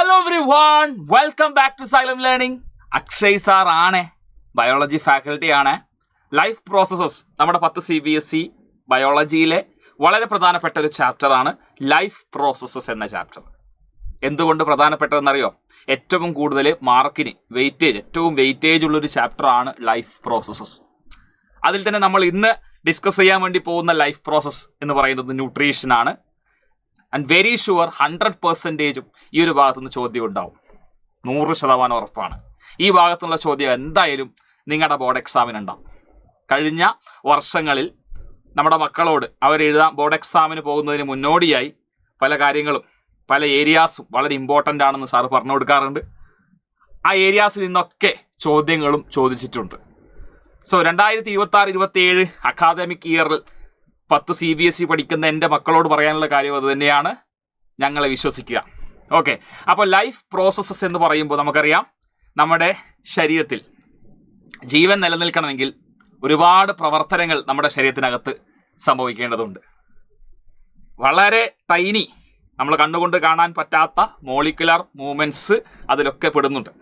Hello everyone, welcome back to Xylem Learning. Akshay sir ആണ്, biology faculty ആണ്. Life processes നമ്മുടെ 10 CBSE ബയോളജിയിലെ വളരെ പ്രധാനപ്പെട്ട ഒരു ചാപ്റ്ററാണ് ലൈഫ് പ്രോസസ്സസ് എന്ന ചാപ്റ്റർ. എന്തുകൊണ്ട് പ്രധാനപ്പെട്ടതെന്നറിയോ? ഏറ്റവും കൂടുതൽ മാർക്കിന് ഏറ്റവും വെയിറ്റേജ് ഉള്ളൊരു ചാപ്റ്ററാണ് ലൈഫ് പ്രോസസ്സസ്. അതിൽ തന്നെ നമ്മൾ ഇന്ന് ഡിസ്കസ് ചെയ്യാൻ വേണ്ടി പോകുന്ന ലൈഫ് പ്രോസസ്സ് എന്ന് പറയുന്നത് ന്യൂട്രീഷനാണ്. ആൻഡ് വെരി ഷുവർ 100% ഈ ഒരു ഭാഗത്തുനിന്ന് ചോദ്യം ഉണ്ടാവും. 100% ഉറപ്പാണ്. ഈ ഭാഗത്തുള്ള ചോദ്യം എന്തായാലും നിങ്ങളുടെ ബോർഡ് എക്സാമിനുണ്ടാവും. കഴിഞ്ഞ വർഷങ്ങളിൽ നമ്മുടെ മക്കളോട് അവരെഴുതാൻ ബോർഡ് എക്സാമിന് പോകുന്നതിന് മുന്നോടിയായി പല കാര്യങ്ങളും പല ഏരിയാസും വളരെ ഇമ്പോർട്ടൻ്റ് ആണെന്ന് സാറ് പറഞ്ഞു കൊടുക്കാറുണ്ട്. ആ ഏരിയാസിൽ നിന്നൊക്കെ ചോദ്യങ്ങളും ചോദിച്ചിട്ടുണ്ട്. സോ 2026-27 അക്കാദമിക് ഇയറിൽ 10 CBSE പഠിക്കുന്ന എൻ്റെ മക്കളോട് പറയാനുള്ള കാര്യം അത് തന്നെയാണ്. ഞങ്ങളെ വിശ്വസിക്കുക. ഓക്കെ, അപ്പോൾ ലൈഫ് പ്രോസസ്സസ് എന്ന് പറയുമ്പോൾ നമുക്കറിയാം, നമ്മുടെ ശരീരത്തിൽ ജീവൻ നിലനിൽക്കണമെങ്കിൽ ഒരുപാട് പ്രവർത്തനങ്ങൾ നമ്മുടെ ശരീരത്തിനകത്ത് സംഭവിക്കേണ്ടതുണ്ട്. വളരെ ടൈനി, നമ്മൾ കണ്ണുകൊണ്ട് കാണാൻ പറ്റാത്ത മോളിക്കുലർ മൂവ്മെൻറ്റ്സ് അതിലൊക്കെ പെടുന്നുണ്ട്.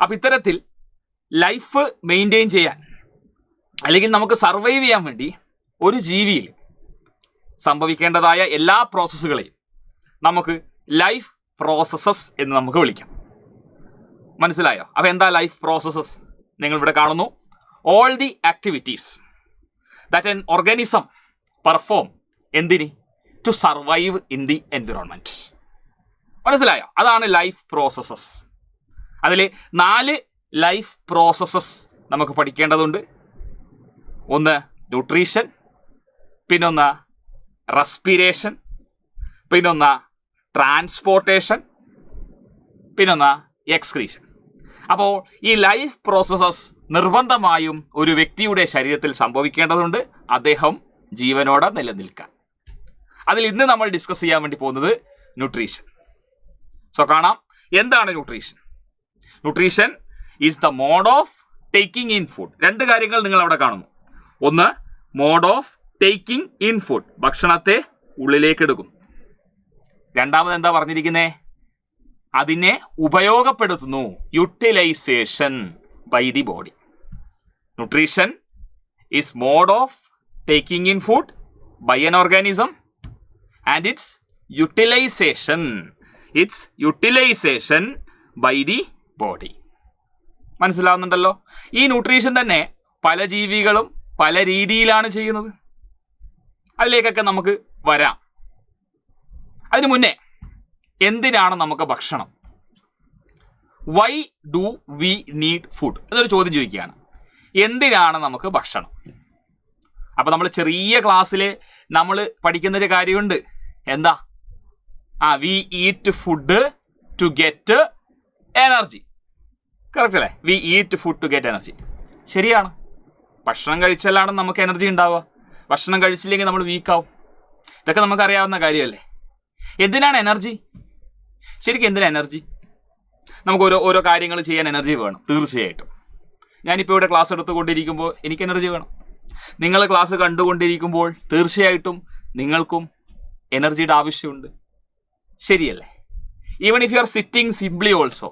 അപ്പം ഇത്തരത്തിൽ ലൈഫ് മെയിൻറ്റെയിൻ ചെയ്യാൻ അല്ലെങ്കിൽ നമുക്ക് സർവൈവ് ചെയ്യാൻ വേണ്ടി ഒരു ജീവിയിൽ സംഭവിക്കേണ്ടതായ എല്ലാ പ്രോസസ്സുകളെയും നമുക്ക് ലൈഫ് പ്രോസസ്സസ് എന്ന് നമുക്ക് വിളിക്കാം. മനസ്സിലായോ? അപ്പോൾ എന്താ ലൈഫ് പ്രോസസ്സസ്? നിങ്ങളിവിടെ കാണുന്നു, all the activities that an organism perform എന്തിന്? To survive in the environment. മനസ്സിലായോ? അതാണ് ലൈഫ് പ്രോസസ്സസ്. അതിൽ 4 ലൈഫ് പ്രോസസ്സസ് നമുക്ക് പഠിക്കേണ്ടതുണ്ട്. ഒന്ന് ന്യൂട്രീഷൻ, പിന്നൊന്ന് റെസ്പിറേഷൻ, പിന്നൊന്ന് ട്രാൻസ്പോർട്ടേഷൻ, പിന്നൊന്ന് എക്സ്ക്രീഷൻ. അപ്പോൾ ഈ ലൈഫ് പ്രോസസ്സസ് നിർബന്ധമായും ഒരു വ്യക്തിയുടെ ശരീരത്തിൽ സംഭവിക്കേണ്ടതുണ്ട്, അദ്ദേഹം ജീവനോടെ നിലനിൽക്കാൻ. അതിൽ ഇന്ന് നമ്മൾ ഡിസ്കസ് ചെയ്യാൻ വേണ്ടി പോകുന്നത് ന്യൂട്രീഷൻ. സോ കാണാം, എന്താണ് nutrition? Nutrition is the mode of taking in food. 2 കാര്യങ്ങൾ നിങ്ങൾ അവിടെ കാണുന്നു. ഒന്ന് mode of taking in food, ഭക്ഷണത്തെ ഉള്ളിലേക്ക് എടുക്കും. രണ്ടാമത് എന്താ പറഞ്ഞിരിക്കുന്നേ? അതിനെ ഉപയോഗപ്പെടുത്തുന്നു, utilization by the body. Nutrition is mode of taking in food by an organism and its utilization by the body. മനസ്സിലാവുന്നുണ്ടല്ലോ? ഈ ന്യൂട്രീഷൻ തന്നെ പല ജീവികളും പല രീതിയിലാണ് ചെയ്യുന്നത്. അതിലേക്കൊക്കെ നമുക്ക് വരാം. അതിനു മുന്നേ, എന്തിനാണ് നമുക്ക് ഭക്ഷണം? Why do we need food എന്നൊരു ചോദ്യം ചോദിക്കുകയാണ്. എന്തിനാണ് നമുക്ക് ഭക്ഷണം? അപ്പോൾ നമ്മൾ ചെറിയ ക്ലാസ്സിൽ നമ്മൾ പഠിക്കുന്നൊരു കാര്യമുണ്ട്. എന്താ? We eat food to get energy. Correct അല്ലേ? We eat food to get energy. ശരിയാണ്. ഭക്ഷണം കഴിച്ചാലാണ് നമുക്ക് എനർജി ഉണ്ടാവുക. ഭക്ഷണം കഴിച്ചില്ലെങ്കിൽ നമ്മൾ വീക്കാവും. ഇതൊക്കെ നമുക്കറിയാവുന്ന കാര്യമല്ലേ. എന്തിനാണ് എനർജി? ശരിക്കും എന്തിനാണ് എനർജി? നമുക്ക് ഓരോ കാര്യങ്ങൾ ചെയ്യാൻ എനർജി വേണം, തീർച്ചയായിട്ടും. ഞാനിപ്പോൾ ഇവിടെ ക്ലാസ് എടുത്തുകൊണ്ടിരിക്കുമ്പോൾ എനിക്ക് എനർജി വേണം. നിങ്ങൾ ക്ലാസ് കണ്ടുകൊണ്ടിരിക്കുമ്പോൾ തീർച്ചയായിട്ടും നിങ്ങൾക്കും എനർജിയുടെ ആവശ്യമുണ്ട്. ശരിയല്ലേ? Even if you are sitting simply also,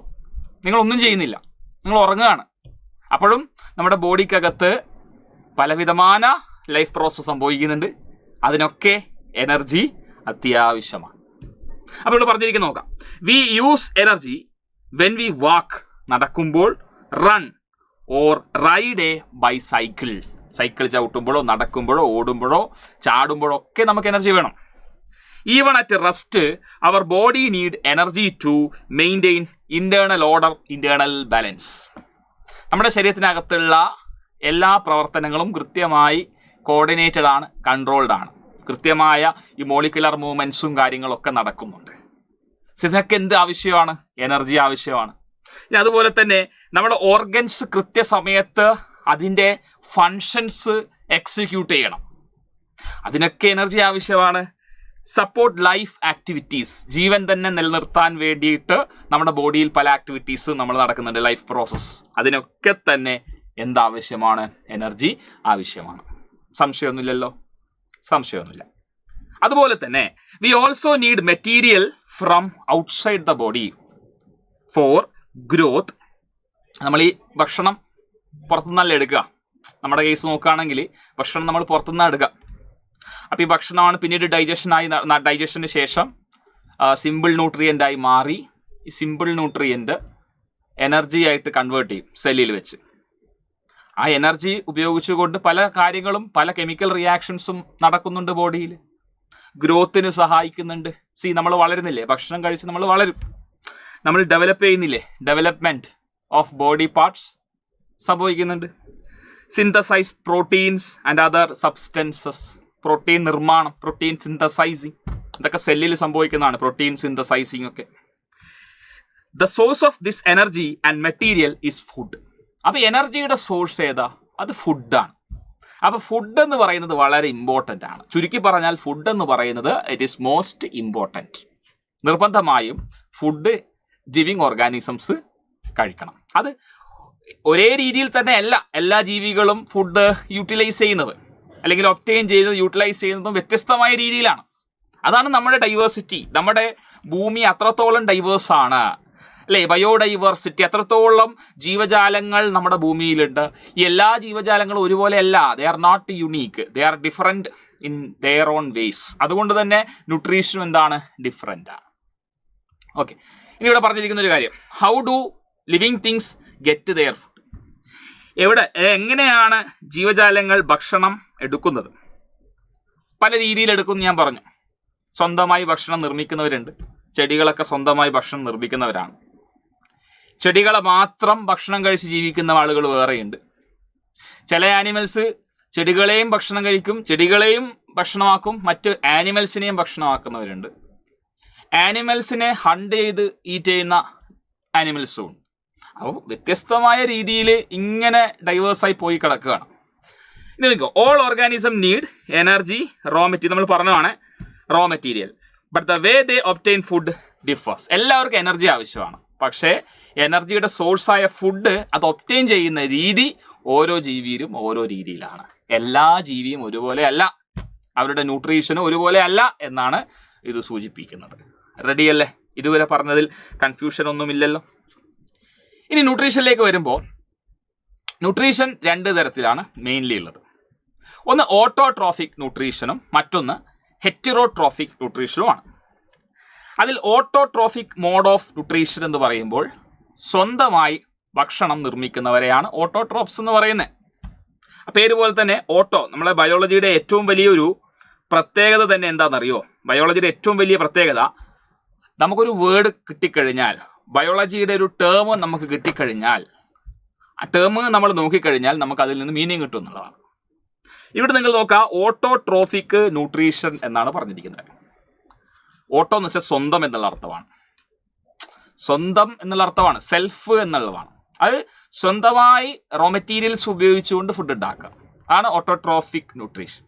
നിങ്ങളൊന്നും ചെയ്യുന്നില്ല, നിങ്ങൾ ഉറങ്ങുകയാണ്. അപ്പോഴും നമ്മുടെ ബോഡിക്കകത്ത് പലവിധമായ ലൈഫ് പ്രോസസ്സ് സംഭവിക്കുന്നുണ്ട്. അതിനൊക്കെ എനർജി അത്യാവശ്യമാണ്. അപ്പോൾ ഇവിടെ പറഞ്ഞിരിക്കുന്നത് നോക്കാം. We use energy when we walk, നടക്കുമ്പോൾ, run or ride a bicycle, cycle ചവിട്ടുമ്പോഴോ നടക്കുമ്പോഴോ ഓടുമ്പോഴോ ചാടുമ്പോഴോ ഒക്കെ നമുക്ക് എനർജി വേണം. Even at rest our body need energy to maintain internal order, internal balance. നമ്മുടെ ശരീരത്തിനകത്തുള്ള എല്ലാ പ്രവർത്തനങ്ങളും കൃത്യമായി കോർഡിനേറ്റഡ് ആണ്, കൺട്രോൾഡ് ആണ്. കൃത്യമായ ഈ മോളിക്കുലർ മൂവ്മെൻറ്റ്സും കാര്യങ്ങളൊക്കെ നടക്കുന്നുണ്ട്. ഇതിനൊക്കെ എന്ത് ആവശ്യമാണ്? എനർജി ആവശ്യമാണ്. ഇനി അതുപോലെ തന്നെ നമ്മുടെ ഓർഗൻസ് കൃത്യസമയത്ത് അതിൻ്റെ ഫങ്ഷൻസ് എക്സിക്യൂട്ട് ചെയ്യണം. അതിനൊക്കെ എനർജി ആവശ്യമാണ്. സപ്പോർട്ട് ലൈഫ് ആക്ടിവിറ്റീസ്, ജീവൻ തന്നെ നിലനിർത്താൻ വേണ്ടിയിട്ട് നമ്മുടെ ബോഡിയിൽ പല ആക്ടിവിറ്റീസ് നമ്മൾ നടക്കുന്നുണ്ട്, ലൈഫ് പ്രോസസ്സ്. അതിനൊക്കെ തന്നെ എന്താവശ്യമാണ്? എനർജി ആവശ്യമാണ്. സംശയമൊന്നുമില്ലല്ലോ? സംശയമൊന്നുമില്ല. അതുപോലെ തന്നെ we also need material from outside the body. For growth. നമ്മൾ ഈ ഭക്ഷണം പുറത്തുനിന്നല്ല എടുക്കുക. നമ്മുടെ കേസ് നോക്കുകയാണെങ്കിൽ ഭക്ഷണം നമ്മൾ പുറത്തുനിന്നാണ് എടുക്കുക. അപ്പോൾ ഈ ഭക്ഷണമാണ് പിന്നീട് ഡൈജഷന് ശേഷം സിമ്പിൾ ന്യൂട്രിയൻ്റായി മാറി ഈ സിമ്പിൾ ന്യൂട്രിയൻ്റ് എനർജി ആയിട്ട് കൺവേർട്ട് ചെയ്യും സെല്ലിൽ വെച്ച്. ആ എനർജി ഉപയോഗിച്ചുകൊണ്ട് പല കാര്യങ്ങളും പല കെമിക്കൽ റിയാക്ഷൻസും നടക്കുന്നുണ്ട് ബോഡിയിൽ. ഗ്രോത്തിന് സഹായിക്കുന്നുണ്ട്. നമ്മൾ വളരുന്നില്ലേ, ഭക്ഷണം കഴിച്ച് നമ്മൾ വളരും, നമ്മൾ ഡെവലപ്പ് ചെയ്യുന്നില്ലേ, ഡെവലപ്മെൻറ്റ് ഓഫ് ബോഡി പാർട്സ് സംഭവിക്കുന്നുണ്ട്. Synthesise proteins and other substances, protein നിർമ്മാണം, പ്രോട്ടീൻ സിന്തസൈസിങ്, ഇതൊക്കെ സെല്ലിൽ സംഭവിക്കുന്നതാണ്, പ്രോട്ടീൻ സിന്തസൈസിങ് ഒക്കെ. The source of this energy and material is food. അപ്പോൾ എനർജിയുടെ സോഴ്സ് ഏതാ? അത് ഫുഡാണ്. അപ്പോൾ ഫുഡ് എന്ന് പറയുന്നത് വളരെ ഇമ്പോർട്ടൻ്റ് ആണ്. ചുരുക്കി പറഞ്ഞാൽ ഫുഡ് എന്ന് പറയുന്നത് ഇറ്റ് ഈസ് മോസ്റ്റ് ഇമ്പോർട്ടൻറ്റ്. നിർബന്ധമായും ഫുഡ് ലിവിങ് ഓർഗാനിസംസ് കഴിക്കണം. അത് ഒരേ രീതിയിൽ തന്നെ അല്ല എല്ലാ ജീവികളും ഫുഡ് യൂട്ടിലൈസ് ചെയ്യുന്നത്, അല്ലെങ്കിൽ ഒബ്റ്റെയിൻ ചെയ്ത് യൂട്ടിലൈസ് ചെയ്യുന്നതും വ്യത്യസ്തമായ രീതിയിലാണ്. അതാണ് നമ്മുടെ ഡൈവേഴ്സിറ്റി. നമ്മുടെ ഭൂമി അത്രത്തോളം ഡൈവേഴ്സാണ്, അല്ലേ? ബയോഡൈവേഴ്സിറ്റി, അത്രത്തോളം ജീവജാലങ്ങൾ നമ്മുടെ ഭൂമിയിലുണ്ട്. ഈ എല്ലാ ജീവജാലങ്ങളും ഒരുപോലെ അല്ല. They are not unique, they are different in their own ways. അതുകൊണ്ട് തന്നെ ന്യൂട്രീഷനും എന്താണ്? ഡിഫറെൻ്റ് ആണ്. ഓക്കെ, ഇനി ഇവിടെ പറഞ്ഞിരിക്കുന്ന ഒരു കാര്യം, how do living things get there food? എങ്ങനെയാണ് ജീവജാലങ്ങൾ ഭക്ഷണം എടുക്കുന്നത്? പല രീതിയിൽ എടുക്കുമെന്ന് ഞാൻ പറഞ്ഞു. സ്വന്തമായി ഭക്ഷണം നിർമ്മിക്കുന്നവരുണ്ട്. ചെടികളൊക്കെ സ്വന്തമായി ഭക്ഷണം നിർമ്മിക്കുന്നവരാണ്. ചെടികളെ മാത്രം ഭക്ഷണം കഴിച്ച് ജീവിക്കുന്ന ആളുകൾ വേറെയുണ്ട്. ചില ആനിമൽസ് ചെടികളെയും ഭക്ഷണം കഴിക്കും, ചെടികളെയും ഭക്ഷണമാക്കും, മറ്റ് ആനിമൽസിനെയും ഭക്ഷണമാക്കുന്നവരുണ്ട്. ആനിമൽസിനെ ഹണ്ട് ചെയ്ത് ഈറ്റ് ചെയ്യുന്ന ആനിമൽസും ഉണ്ട്. അപ്പോൾ വ്യത്യസ്തമായ രീതിയിൽ ഇങ്ങനെ ഡൈവേഴ്സായി പോയി കിടക്കുകയാണ്. ഇനി നോക്കുക, all organism need energy, raw material. നമ്മൾ പറഞ്ഞതാണ് raw material, but the way they obtain food differs. എല്ലാവർക്കും എനർജി ആവശ്യമാണ്, പക്ഷേ എനർജിയുടെ സോഴ്സായ ഫുഡ് അത് ഒബ്റ്റെയിൻ ചെയ്യുന്ന രീതി ഓരോ ജീവിയിലും ഓരോ രീതിയിലാണ്. എല്ലാ ജീവിയും ഒരുപോലെ അല്ല, അവരുടെ ന്യൂട്രീഷനും ഒരുപോലെ അല്ല എന്നാണ് ഇത് സൂചിപ്പിക്കുന്നത്. റെഡിയല്ലേ? ഇതുവരെ പറഞ്ഞതിൽ കൺഫ്യൂഷൻ ഒന്നുമില്ലല്ലോ. ഇനി ന്യൂട്രീഷനിലേക്ക് വരുമ്പോൾ, ന്യൂട്രീഷൻ രണ്ട് തരത്തിലാണ് മെയിൻലി ഉള്ളത്. ഒന്ന് ഓട്ടോട്രോഫിക് ന്യൂട്രീഷനും മറ്റൊന്ന് ഹെറ്ററോട്രോഫിക് ന്യൂട്രീഷനുമാണ്. അതിൽ ഓട്ടോട്രോഫിക് മോഡ് ഓഫ് ന്യൂട്രീഷൻ എന്ന് പറയുമ്പോൾ സ്വന്തമായി ഭക്ഷണം നിർമ്മിക്കുന്നവരെയാണ് ഓട്ടോട്രോപ്സ് എന്ന് പറയുന്നത്. പേര് പോലെ തന്നെ ഓട്ടോ, നമ്മളെ ബയോളജിയുടെ ഏറ്റവും വലിയൊരു പ്രത്യേകത തന്നെ എന്താണെന്നറിയോ? ബയോളജിയുടെ ഏറ്റവും വലിയ പ്രത്യേകത, നമുക്കൊരു വേർഡ് കിട്ടിക്കഴിഞ്ഞാൽ, ബയോളജിയുടെ ഒരു ടേം നമുക്ക് കിട്ടിക്കഴിഞ്ഞാൽ, ആ ടേം നമ്മൾ നോക്കിക്കഴിഞ്ഞാൽ നമുക്ക് അതിൽ നിന്ന് മീനിങ് കിട്ടും എന്നുള്ളതാണ്. ഇവിടെ നിങ്ങൾ നോക്കുക, ഓട്ടോട്രോഫിക് ന്യൂട്രീഷൻ എന്നാണ് പറഞ്ഞിരിക്കുന്നത്. ഓട്ടോ എന്ന് വെച്ചാൽ സ്വന്തം എന്നുള്ള അർത്ഥമാണ്. സ്വന്തം എന്നുള്ള അർത്ഥമാണ്, സെൽഫ് എന്നുള്ളതാണ്. അത് സ്വന്തമായി റോ മെറ്റീരിയൽസ് ഉപയോഗിച്ചുകൊണ്ട് ഫുഡ് ഉണ്ടാക്കുക ആണ് ഓട്ടോട്രോഫിക് ന്യൂട്രീഷൻ.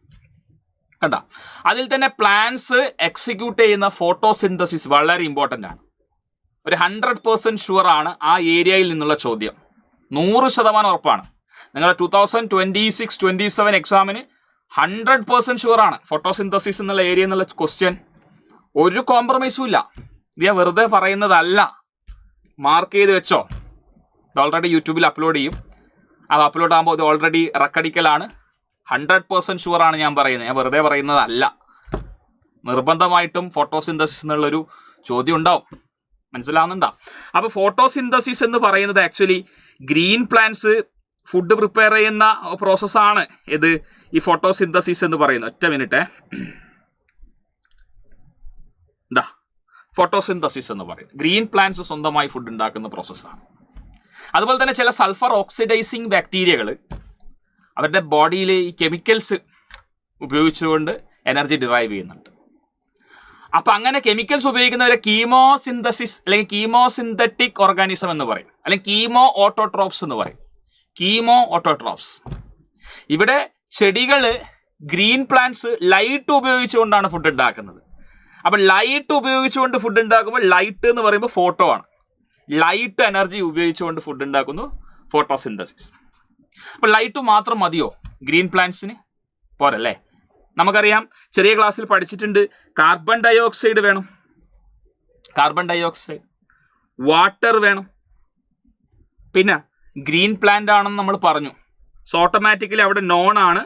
കണ്ട, അതിൽ തന്നെ പ്ലാന്റ്സ് എക്സിക്യൂട്ട് ചെയ്യുന്ന ഫോട്ടോസിന്തസിസ് വളരെ ഇമ്പോർട്ടൻ്റ് ആണ്. ഒരു 100% ഷുവറാണ് ആ ഏരിയയിൽ നിന്നുള്ള ചോദ്യം. 100% ഉറപ്പാണ്. നിങ്ങളുടെ 2026-27 എക്സാമിന് 100% ഷുവറാണ് ഫോട്ടോസിന്തസിസ് എന്നുള്ള ഏരിയ എന്നുള്ള ക്വസ്റ്റ്യൻ. ഒരു കോംപ്രമൈസും ഇല്ല. ഇത് ഞാൻ വെറുതെ പറയുന്നതല്ല, മാർക്ക് ചെയ്ത് വെച്ചോ. ഇത് ഓൾറെഡി യൂട്യൂബിൽ അപ്ലോഡ് ചെയ്യും. അത് അപ്ലോഡ് ആകുമ്പോൾ ഇത് ഓൾറെഡി റെക്കഡിക്കലാണ്. 100% ഷുവറാണ് ഞാൻ പറയുന്നത്, ഞാൻ വെറുതെ പറയുന്നതല്ല. നിർബന്ധമായിട്ടും ഫോട്ടോസിന്തസിസ് എന്നുള്ളൊരു ചോദ്യം ഉണ്ടാവും. മനസ്സിലാവുന്നുണ്ടോ? അപ്പോൾ ഫോട്ടോസിന്തസിസ് എന്ന് പറയുന്നത് actually green plants food prepare ചെയ്യുന്ന പ്രോസസ്സാണ് ഇത്, ഈ ഫോട്ടോസിന്തസിസ് എന്ന് പറയുന്നത്. ഒറ്റ മിനിറ്റ്, എന്താ ഫോട്ടോസിന്തസിസ് എന്ന് പറയുന്നത്? ഗ്രീൻ പ്ലാന്റ്സ് സ്വന്തമായി ഫുഡ് ഉണ്ടാക്കുന്ന പ്രോസസ്സാണ്. അതുപോലെ തന്നെ ചില സൾഫർ ഓക്സിഡൈസിങ് ബാക്ടീരിയകൾ അവരുടെ ബോഡിയിൽ ഈ കെമിക്കൽസ് ഉപയോഗിച്ചുകൊണ്ട് എനർജി ഡിറൈവ് ചെയ്യുന്നുണ്ട്. അപ്പം അങ്ങനെ കെമിക്കൽസ് ഉപയോഗിക്കുന്നവരെ കീമോസിന്തസിസ് അല്ലെങ്കിൽ കീമോസിന്തറ്റിക് ഓർഗാനിസം എന്ന് പറയും, അല്ലെങ്കിൽ കീമോ ഓട്ടോട്രോപ്സ് എന്ന് പറയും. Chemo autotrophs. ഇവിടെ ചെടികൾ, ഗ്രീൻ പ്ലാന്റ്സ് ലൈറ്റ് ഉപയോഗിച്ചുകൊണ്ടാണ് ഫുഡ് ഉണ്ടാക്കുന്നത്. അപ്പം ലൈറ്റ് ഉപയോഗിച്ചുകൊണ്ട് ഫുഡ് ഉണ്ടാക്കുമ്പോൾ ലൈറ്റ് എന്ന് പറയുമ്പോൾ ഫോട്ടോ ആണ്. ലൈറ്റ് എനർജി ഉപയോഗിച്ചുകൊണ്ട് ഫുഡ് ഉണ്ടാക്കുന്നു, ഫോട്ടോസിന്തസിസ്. അപ്പം ലൈറ്റ് മാത്രം മതിയോ ഗ്രീൻ പ്ലാന്റ്സിന്? പോരല്ലേ? നമുക്കറിയാം, ചെറിയ ക്ലാസ്സിൽ പഠിച്ചിട്ടുണ്ട്, കാർബൺ ഡൈ ഓക്സൈഡ് വേണം. കാർബൺ ഡൈ ഓക്സൈഡ് വാട്ടർ വേണം, പിന്നെ ഗ്രീൻ പ്ലാന്റ് ആണെന്ന് നമ്മൾ പറഞ്ഞു. സോ ഓട്ടോമാറ്റിക്കലി അവിടെ നോൺ ആണ്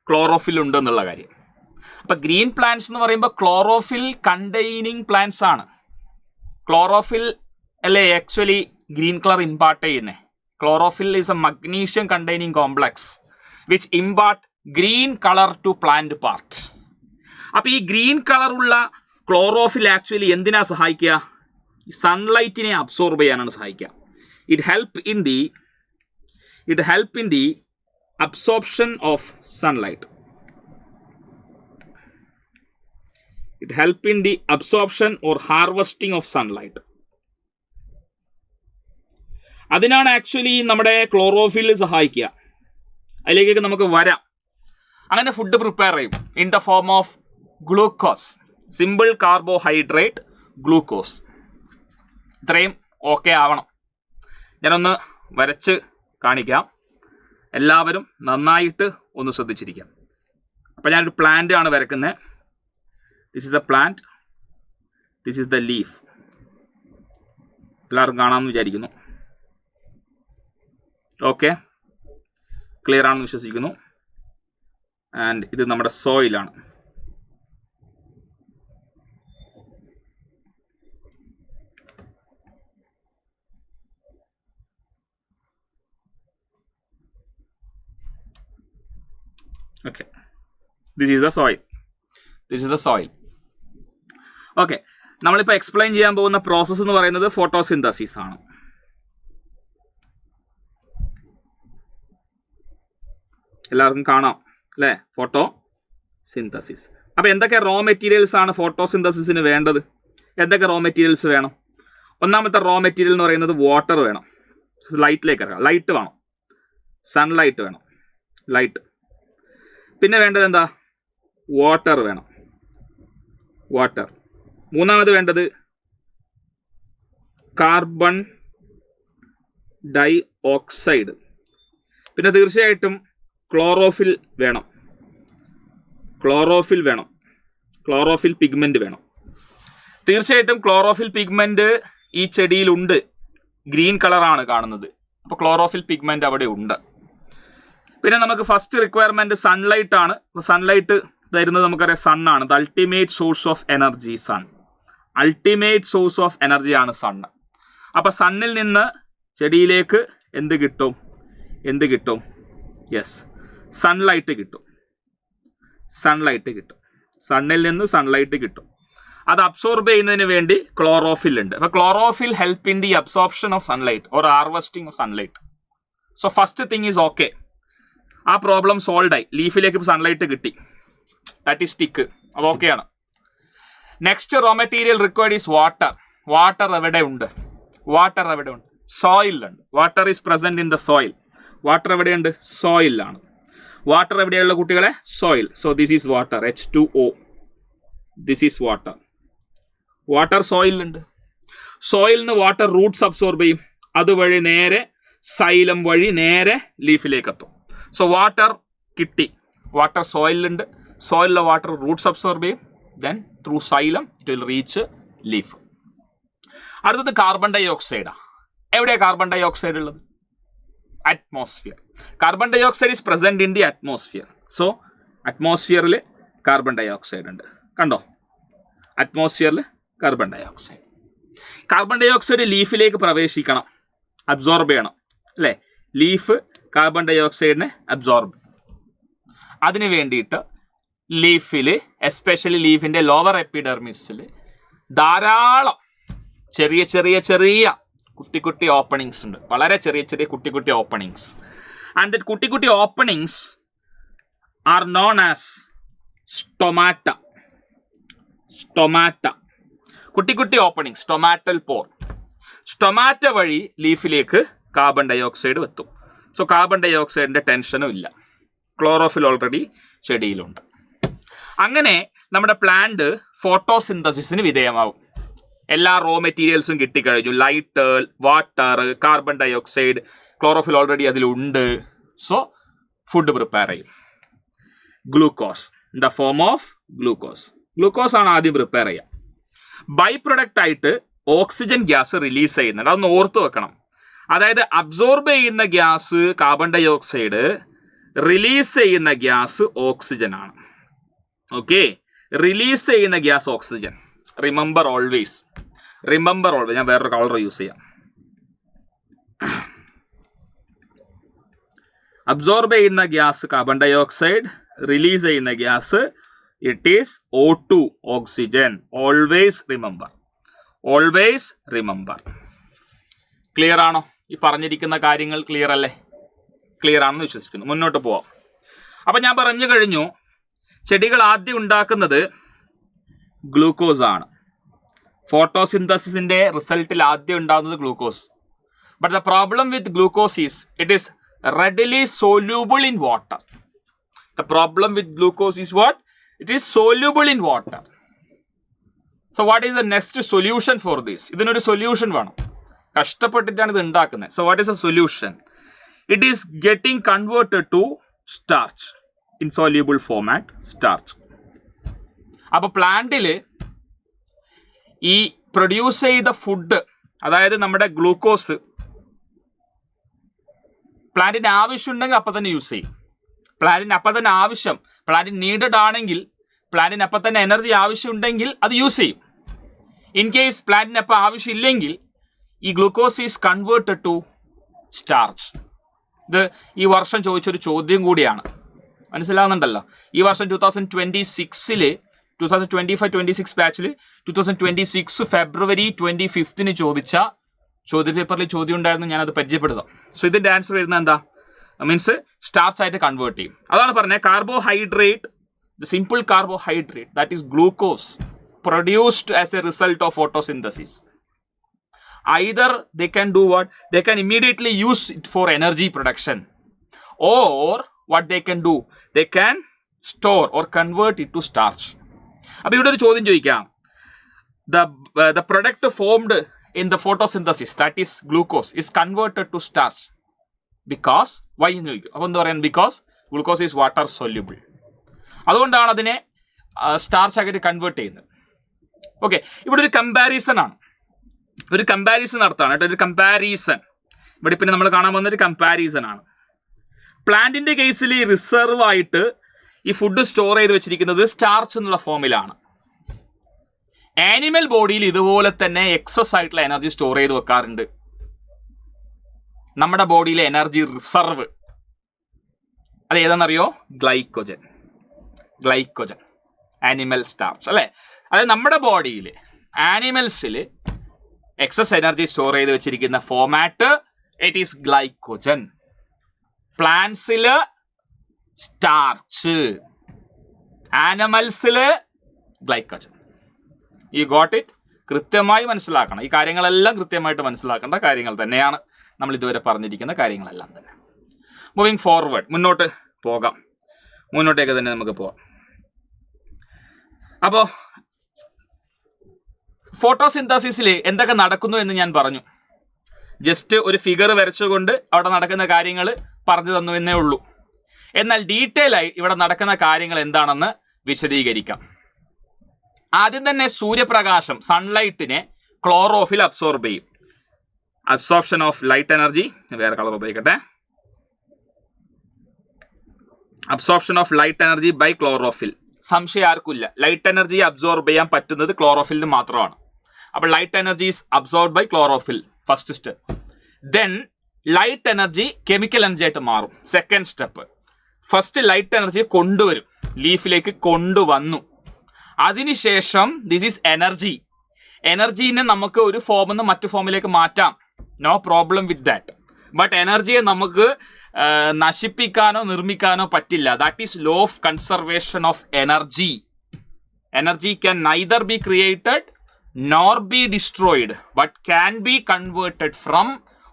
ക്ലോറോഫിൽ ഉണ്ട് എന്നുള്ള കാര്യം. അപ്പം ഗ്രീൻ പ്ലാന്റ്സ് എന്ന് പറയുമ്പോൾ ക്ലോറോഫിൽ കണ്ടെയ്നിങ് പ്ലാന്റ്സ് ആണ്. ക്ലോറോഫിൽ അല്ലേ ആക്ച്വലി ഗ്രീൻ കളർ ഇമ്പാർട്ട് ചെയ്യുന്നത്. Chlorophyll is A magnesium containing complex which impart green colour to plant part. അപ്പം ഈ ഗ്രീൻ കളറുള്ള ക്ലോറോഫിൽ ആക്ച്വലി എന്തിനാ സഹായിക്കുക? സൺലൈറ്റിനെ അബ്സോർബ് ചെയ്യാനാണ് സഹായിക്കുക. It help in the absorption of sunlight. It help in the absorption or harvesting of sunlight. അതിനാണ് actually നമ്മുടെ chlorophyll സഹായിക്കുക. അതിലേക്കൊക്കെ നമുക്ക് വരാം. അങ്ങനെ ഫുഡ് പ്രിപ്പയർ ചെയ്യും in the form of glucose, simple carbohydrate glucose. ഇത്രയും ഓക്കെ ആവണം. ഞാനൊന്ന് വരച്ച് കാണിക്കാം. എല്ലാവരും നന്നായിട്ട് ഒന്ന് ശ്രദ്ധിച്ചിരിക്കാം. അപ്പം ഞാനൊരു പ്ലാന്റ് ആണ് വരക്കുന്നത്. This is the plant. This is the leaf. എല്ലാവർക്കും കാണാമെന്ന് വിചാരിക്കുന്നു. ഓക്കെ, ക്ലിയർ ആണെന്ന് വിശ്വസിക്കുന്നു. ആൻഡ് ഇത് നമ്മുടെ സോയിലാണ്. Okay, this is the soil. Okay, നമ്മളിപ്പോൾ എക്സ്പ്ലെയിൻ ചെയ്യാൻ പോകുന്ന പ്രോസസ്സ് എന്ന് പറയുന്നത് ഫോട്ടോസിന്തസിസ് ആണ്. എല്ലാവർക്കും കാണാം അല്ലേ? ഫോട്ടോസിന്തസിസ്. അപ്പോൾ എന്തൊക്കെ റോ മെറ്റീരിയൽസ് ആണ് ഫോട്ടോസിന്തസിസിന് വേണ്ടത്? എന്തൊക്കെ റോ മെറ്റീരിയൽസ് വേണം? ഒന്നാമത്തെ റോ മെറ്റീരിയൽ എന്ന് പറയുന്നത് വാട്ടർ വേണം. ലൈറ്റിലേക്ക് ഇറങ്ങാം. ലൈറ്റ് വേണം, സൺലൈറ്റ് വേണം, ലൈറ്റ്. പിന്നെ വേണ്ടത് എന്താ? വാട്ടർ വേണം, വാട്ടർ. മൂന്നാമത് വേണ്ടത് കാർബൺ ഡൈ ഓക്സൈഡ്. പിന്നെ തീർച്ചയായിട്ടും ക്ലോറോഫിൽ വേണം, ക്ലോറോഫിൽ പിഗ്മെന്റ് വേണം. തീർച്ചയായിട്ടും ക്ലോറോഫിൽ പിഗ്മെന്റ് ഈ ചെടിയിലുണ്ട്. ഗ്രീൻ കളറാണ് കാണുന്നത്. അപ്പോൾ ക്ലോറോഫിൽ പിഗ്മെന്റ് അവിടെ ഉണ്ട്. പിന്നെ നമുക്ക് ഫസ്റ്റ് റിക്വയർമെന്റ് സൺലൈറ്റ് ആണ്. സൺലൈറ്റ് തരുന്നത് നമുക്കറിയാം സണ്ണാണ്. The ultimate source of energy sun. Ultimate source of energy ആണ് സണ്ണ്. അപ്പം സണ്ണിൽ നിന്ന് ചെടിയിലേക്ക് എന്ത് കിട്ടും? യെസ്, സൺലൈറ്റ് കിട്ടും. സണ്ണിൽ നിന്ന് സൺലൈറ്റ് കിട്ടും. അത് അബ്സോർബ് ചെയ്യുന്നതിന് വേണ്ടി ക്ലോറോഫിൽ ഉണ്ട്. അപ്പോൾ chlorophyll help in the absorption of sunlight or harvesting of sunlight. So first thing is okay. ആ പ്രോബ്ലം സോൾവ് ആയി. ലീഫിലേക്ക് സൺലൈറ്റ് കിട്ടി. That is tick. അത് ഓക്കെയാണ്. Next raw material required is water. Water എവിടെ ഉണ്ട്? സോയിലുണ്ട്. Water is present in the soil. Water എവിടെയുണ്ട്? സോയിലാണ്. വാട്ടർ എവിടെയുള്ള കുട്ടികളെ? Soil. So this is water, H2O. This is water. Water സോയിലുണ്ട്. സോയിൽ നിന്ന് വാട്ടർ റൂട്ട്സ് അബ്സോർബ് ചെയ്യും. അതുവഴി നേരെ സൈലം വഴി നേരെ ലീഫിലേക്ക് എത്തും. സോ വാട്ടർ കിട്ടി. വാട്ടർ സോയിലുണ്ട്. സോയിലിലെ വാട്ടർ റൂട്ട്സ് അബ്സോർബ് ചെയ്യും. Then through xylem it will reach leaf. അടുത്തത് കാർബൺ ഡൈ ഓക്സൈഡാണ്. എവിടെയാണ് കാർബൺ ഡൈ ഓക്സൈഡ് ഉള്ളത്? Atmosphere. Carbon dioxide is present in the atmosphere. So അറ്റ്മോസ്ഫിയറിൽ കാർബൺ ഡൈ ഓക്സൈഡ് ഉണ്ട്. കണ്ടോ? അറ്റ്മോസ്ഫിയറിൽ carbon dioxide. Carbon dioxide ലീഫിലേക്ക് പ്രവേശിക്കണം, അബ്സോർബ് ചെയ്യണം അല്ലേ? ലീഫ് കാർബൺ ഡൈ ഓക്സൈഡിനെ അബ്സോർബ്. അതിന് വേണ്ടിയിട്ട് ലീഫിൽ, എസ്പെഷ്യലി ലീഫിൻ്റെ ലോവർ എപ്പിഡെർമിസിൽ ധാരാളം ചെറിയ കുട്ടി ഓപ്പണിങ്സ് ഉണ്ട്. വളരെ ചെറിയ കുട്ടി ഓപ്പണിങ്സ്. ആൻഡ് ദറ്റ് കുട്ടി openings are known as stomata. കുട്ടി ഓപ്പണിങ്സ്, സ്റ്റൊമാറ്റൽ പോർ. സ്റ്റൊമാറ്റ വഴി ലീഫിലേക്ക് കാർബൺ ഡൈ ഓക്സൈഡ് എത്തും. സോ കാർബൺ ഡൈ ഓക്സൈഡിൻ്റെ ടെൻഷനും ഇല്ല. ക്ലോറോഫിൽ ഓൾറെഡി ചെടിയിലുണ്ട്. അങ്ങനെ നമ്മുടെ പ്ലാന്റ് ഫോട്ടോസിന്തസിസിന് വിധേയമാവും. എല്ലാ റോ മെറ്റീരിയൽസും കിട്ടിക്കഴിഞ്ഞു. Light, water, carbon dioxide, chlorophyll already അതിലുണ്ട്. സോ ഫുഡ് പ്രിപ്പയർ ചെയ്യും. Glucose in the form of glucose ആണ് ആദ്യം പ്രിപ്പയർ ചെയ്യുക. ബൈ പ്രൊഡക്റ്റ് ആയിട്ട് ഓക്സിജൻ ഗ്യാസ് റിലീസ് ചെയ്യുന്നുണ്ട്. അതൊന്ന് ഓർത്ത് വെക്കണം. അതായത് അബ്സോർബ് ചെയ്യുന്ന gas carbon dioxide, release ചെയ്യുന്ന ഗ്യാസ് ഓക്സിജൻ ആണ്. ഓക്കെ, റിലീസ് ചെയ്യുന്ന ഗ്യാസ് ഓക്സിജൻ. Remember always. ഞാൻ വേറൊരു കളർ യൂസ് ചെയ്യാം. അബ്സോർബ് ചെയ്യുന്ന gas carbon dioxide, release ചെയ്യുന്ന gas it is O2 oxygen. Always remember. Clear ആണോ? ഈ പറഞ്ഞിരിക്കുന്ന കാര്യങ്ങൾ ക്ലിയർ അല്ലേ? ക്ലിയർ ആണെന്ന് വിശ്വസിക്കുന്നു. മുന്നോട്ട് പോവാം. അപ്പം ഞാൻ പറഞ്ഞു കഴിഞ്ഞു, ചെടികൾ ആദ്യം ഉണ്ടാക്കുന്നത് ഗ്ലൂക്കോസ് ആണ്. ഫോട്ടോസിന്തസിന്റെ റിസൾട്ടിൽ ആദ്യം ഉണ്ടാകുന്നത് glucose. But the problem with glucose is it is readily soluble in water. The problem with glucose is what? It is soluble in water. So what is the next solution for this? ഇതിനൊരു solution വേണം. കഷ്ടപ്പെട്ടിട്ടാണ് ഇത് ഉണ്ടാക്കുന്നത്. So what is the solution? It is getting converted to starch, insoluble format starch. അപ്പോൾ പ്ലാന്റിൽ ഈ produce ചെയ്ത food, അതായത് നമ്മുടെ ഗ്ലൂക്കോസ്, പ്ലാന്റിന് ആവശ്യമുണ്ടെങ്കിൽ അപ്പം തന്നെ യൂസ് ചെയ്യും. പ്ലാന്റിന് അപ്പം തന്നെ ആവശ്യം, പ്ലാന്റിന് നീഡഡ് ആണെങ്കിൽ, പ്ലാന്റിന് അപ്പം തന്നെ എനർജി ആവശ്യമുണ്ടെങ്കിൽ അത് യൂസ് ചെയ്യും. ഇൻ കേസ് പ്ലാന്റിന് അപ്പം ആവശ്യമില്ലെങ്കിൽ ഈ glucose is converted to starch. ഇത് ഈ വർഷം ചോദിച്ചൊരു ചോദ്യം കൂടിയാണ്. മനസ്സിലാവുന്നുണ്ടല്ലോ? ഈ വർഷം 2026 2025-26 ബാച്ചിൽ 2026 ഫെബ്രുവരി 25 ചോദിച്ച ചോദ്യപേപ്പറിൽ ചോദ്യം ഉണ്ടായിരുന്നു. ഞാനത് പരിചയപ്പെടുത്താം. സോ ഇതിന്റെ ആൻസർ വരുന്നത് എന്താ? മീൻസ് സ്റ്റാർച്ച് ആയിട്ട് കൺവേർട്ട് ചെയ്യും. അതാണ് പറഞ്ഞത്. Carbohydrate, the simple carbohydrate that is glucose produced as A result of photosynthesis. Either they can do what? They can immediately use it for energy production, or what they can do? They can store or convert it to starch. അപ്പോൾ ഇവിടെ ഒരു ചോദ്യം ചോദിക്കാം. The product formed in the photosynthesis, that is glucose, is converted to starch because why എന്ന് ചോദിക്കും. അപ്പോൾ എന്താ പറയാൻ? Because glucose is water soluble. അതുകൊണ്ടാണ് അതിനെ സ്റ്റാർച്ച് ആയിട്ട് കൺവേർട്ട് ചെയ്യുന്നത്. ഓക്കെ, ഇവിടെ ഒരു കമ്പാരിസൺ ആണ്. ഒരു കമ്പാരിസൺ നടത്താണ് കേട്ടോ. ഒരു കമ്പാരിസൺ ഇവിടെ പിന്നെ നമ്മൾ കാണാൻ പോകുന്ന ഒരു കമ്പാരിസൺ ആണ്. പ്ലാന്റിന്റെ കേസിൽ ഈ റിസർവ് ആയിട്ട് ഈ ഫുഡ് സ്റ്റോർ ചെയ്ത് വെച്ചിരിക്കുന്നത് സ്റ്റാർച്ച് എന്നുള്ള ഫോമിലാണ്. ആനിമൽ ബോഡിയിൽ ഇതുപോലെ തന്നെ എക്സസ് ആയിട്ടുള്ള എനർജി സ്റ്റോർ ചെയ്ത് വെക്കാറുണ്ട്. നമ്മുടെ ബോഡിയിലെ എനർജി റിസർവ് അത് ഏതാണെന്നറിയോ? ഗ്ലൈക്കോജൻ. ആനിമൽ സ്റ്റാർച്ച് അല്ലേ? അതായത് നമ്മുടെ ബോഡിയിൽ ആനിമൽസിൽ എക്സസ് എനർജി സ്റ്റോർ ചെയ്ത് വെച്ചിരിക്കുന്ന ഫോമാറ്റ് ഇറ്റ് ഈസ് ഗ്ലൈക്കോജൻ. പ്ലാന്റ്സിൽ സ്റ്റാർച്ച്, ആനിമൽസിൽ ഗ്ലൈക്കോജൻ. You got it? കൃത്യമായി മനസ്സിലാക്കണം. ഈ കാര്യങ്ങളെല്ലാം കൃത്യമായിട്ട് മനസ്സിലാക്കേണ്ട കാര്യങ്ങൾ തന്നെയാണ് നമ്മൾ ഇതുവരെ പറഞ്ഞിരിക്കുന്ന കാര്യങ്ങളെല്ലാം തന്നെ. മൂവിങ് ഫോർവേഡ്, മുന്നോട്ട് പോകാം. മുന്നോട്ടേക്ക് തന്നെ നമുക്ക് പോകാം. അപ്പോൾ ഫോട്ടോസിന്തസിസിൽ എന്തൊക്കെ നടക്കുന്നു എന്ന് ഞാൻ പറഞ്ഞു. ജസ്റ്റ് ഒരു ഫിഗർ വരച്ചുകൊണ്ട് അവിടെ നടക്കുന്ന കാര്യങ്ങൾ പറഞ്ഞു തന്നു എന്നേ ഉള്ളൂ. എന്നാൽ ഡീറ്റെയിൽ ആയി ഇവിടെ നടക്കുന്ന കാര്യങ്ങൾ എന്താണെന്ന് വിശദീകരിക്കാം. ആദ്യം തന്നെ സൂര്യപ്രകാശം, സൺലൈറ്റിനെ ക്ലോറോഫിൽ അബ്സോർബ് ചെയ്യും. അബ്സോർപ്ഷൻ ഓഫ് ലൈറ്റ് എനർജി, വേറെ കളർ ഉപയോഗിക്കട്ടെ. Absorption of light energy by chlorophyll. സംശയം ആർക്കില്ല, ലൈറ്റ് എനർജി അബ്സോർബ് ചെയ്യാൻ പറ്റുന്നത് ക്ലോറോഫിലിന് മാത്രമാണ്. അപ്പോൾ light energy is absorb by chlorophyll, first step. Then light energy chemical energy ആയിട്ട് മാറും, സെക്കൻഡ് സ്റ്റെപ്പ്. ഫസ്റ്റ് ലൈറ്റ് എനർജിയെ കൊണ്ടുവരും, ലീഫിലേക്ക് കൊണ്ടുവന്നു. അതിനുശേഷം ദിസ് ഈസ് എനർജി. എനർജീനെ നമുക്ക് ഒരു ഫോമിൽ നിന്ന് മറ്റു ഫോമിലേക്ക് മാറ്റാം, no problem with that. But എനർജിയെ നമുക്ക് നശിപ്പിക്കാനോ നിർമ്മിക്കാനോ പറ്റില്ല. That is law of conservation of energy. Energy can neither be created nor be destroyed, but can be converted from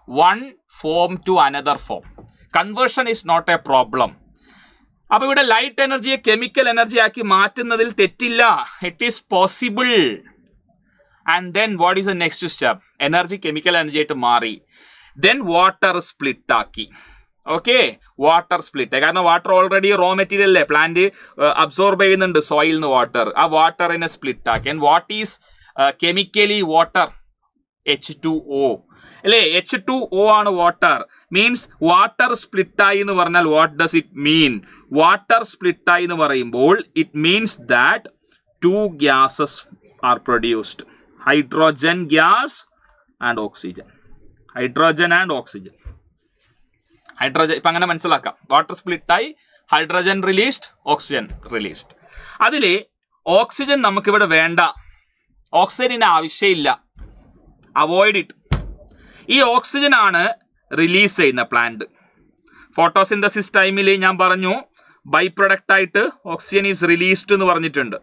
one form to another form. Conversion is not a problem. അപ്പോൾ ഇവിടെ light എനർജിയെ chemical energy ആക്കി മാറ്റുന്നതിൽ തെറ്റില്ല. It is possible. And then what is the next step? Energy chemical energy ആയിട്ട് മാറി. Then water split ആക്കി. Okay, water split. കാരണം വാട്ടർ ഓൾറെഡി റോ മെറ്റീരിയൽ അല്ലേ, പ്ലാന്റ് അബ്സോർബ് ചെയ്യുന്നുണ്ട് സോയിൽ നിന്ന് വാട്ടർ. ആ വാട്ടറിനെ സ്പ്ലിറ്റ് ആക്കി. And what is chemically water? H2O അല്ലേ? H2O ആണ് വാട്ടർ. മീൻസ് വാട്ടർ സ്പ്ലിറ്റായി എന്ന് പറഞ്ഞാൽ what does it mean? Water സ്പ്ലിറ്റായി എന്ന് പറയുമ്പോൾ it means that 2 gases are produced. Hydrogen gas and oxygen. Hydrogen and oxygen. Hydrogen ഇപ്പം അങ്ങനെ മനസ്സിലാക്കാം. വാട്ടർ സ്പ്ലിറ്റായി ഹൈഡ്രജൻ റിലീസ്ഡ്, ഓക്സിജൻ റിലീസ്ഡ്. അതിൽ ഓക്സിജൻ നമുക്കിവിടെ വേണ്ട, ഓക്സിജന് ആവശ്യമില്ല, അവോയ്ഡ് ഇറ്റ്. ഈ ഓക്സിജൻ ആണ് റിലീസ് ചെയ്യുന്ന പ്ലാന്റ്. ഫോട്ടോസിന്തസിസ് ടൈമിൽ ഞാൻ പറഞ്ഞു ബൈ പ്രൊഡക്റ്റ് ആയിട്ട് ഓക്സിജൻ ഈസ് റിലീസ്ഡ് എന്ന് പറഞ്ഞിട്ടുണ്ട്.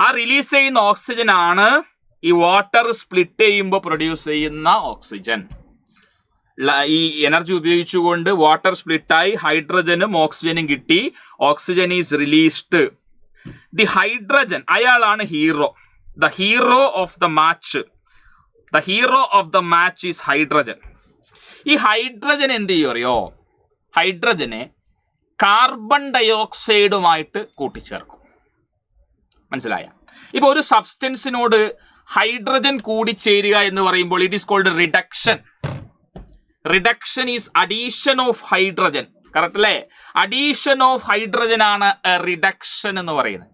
ആ റിലീസ് ചെയ്യുന്ന ഓക്സിജൻ ആണ് ഈ വാട്ടർ സ്പ്ലിറ്റ് ചെയ്യുമ്പോൾ പ്രൊഡ്യൂസ് ചെയ്യുന്ന ഓക്സിജൻ. ഈ എനർജി ഉപയോഗിച്ചുകൊണ്ട് വാട്ടർ സ്പ്ലിറ്റായി ഹൈഡ്രജനും ഓക്സിജനും കിട്ടി. Oxygen is released. The hydrogen, അയാളാണ് hero. The hero of the match. The hero of the match is hydrogen. ഈ ഹൈഡ്രജൻ എന്ത് ചെയ്യും അറിയോ? ഹൈഡ്രജനെ കാർബൺ ഡയോക്സൈഡുമായിട്ട് കൂട്ടിച്ചേർക്കും. മനസ്സിലായ? ഇപ്പോൾ ഒരു സബ്സ്റ്റൻസിനോട് ഹൈഡ്രജൻ കൂടിച്ചേരുക എന്ന് പറയുമ്പോൾ it is called reduction. Reduction is addition of hydrogen. Correct അല്ലേ? അഡീഷൻ ഓഫ് ഹൈഡ്രജൻ ആണ് റിഡക്ഷൻ എന്ന് പറയുന്നത്.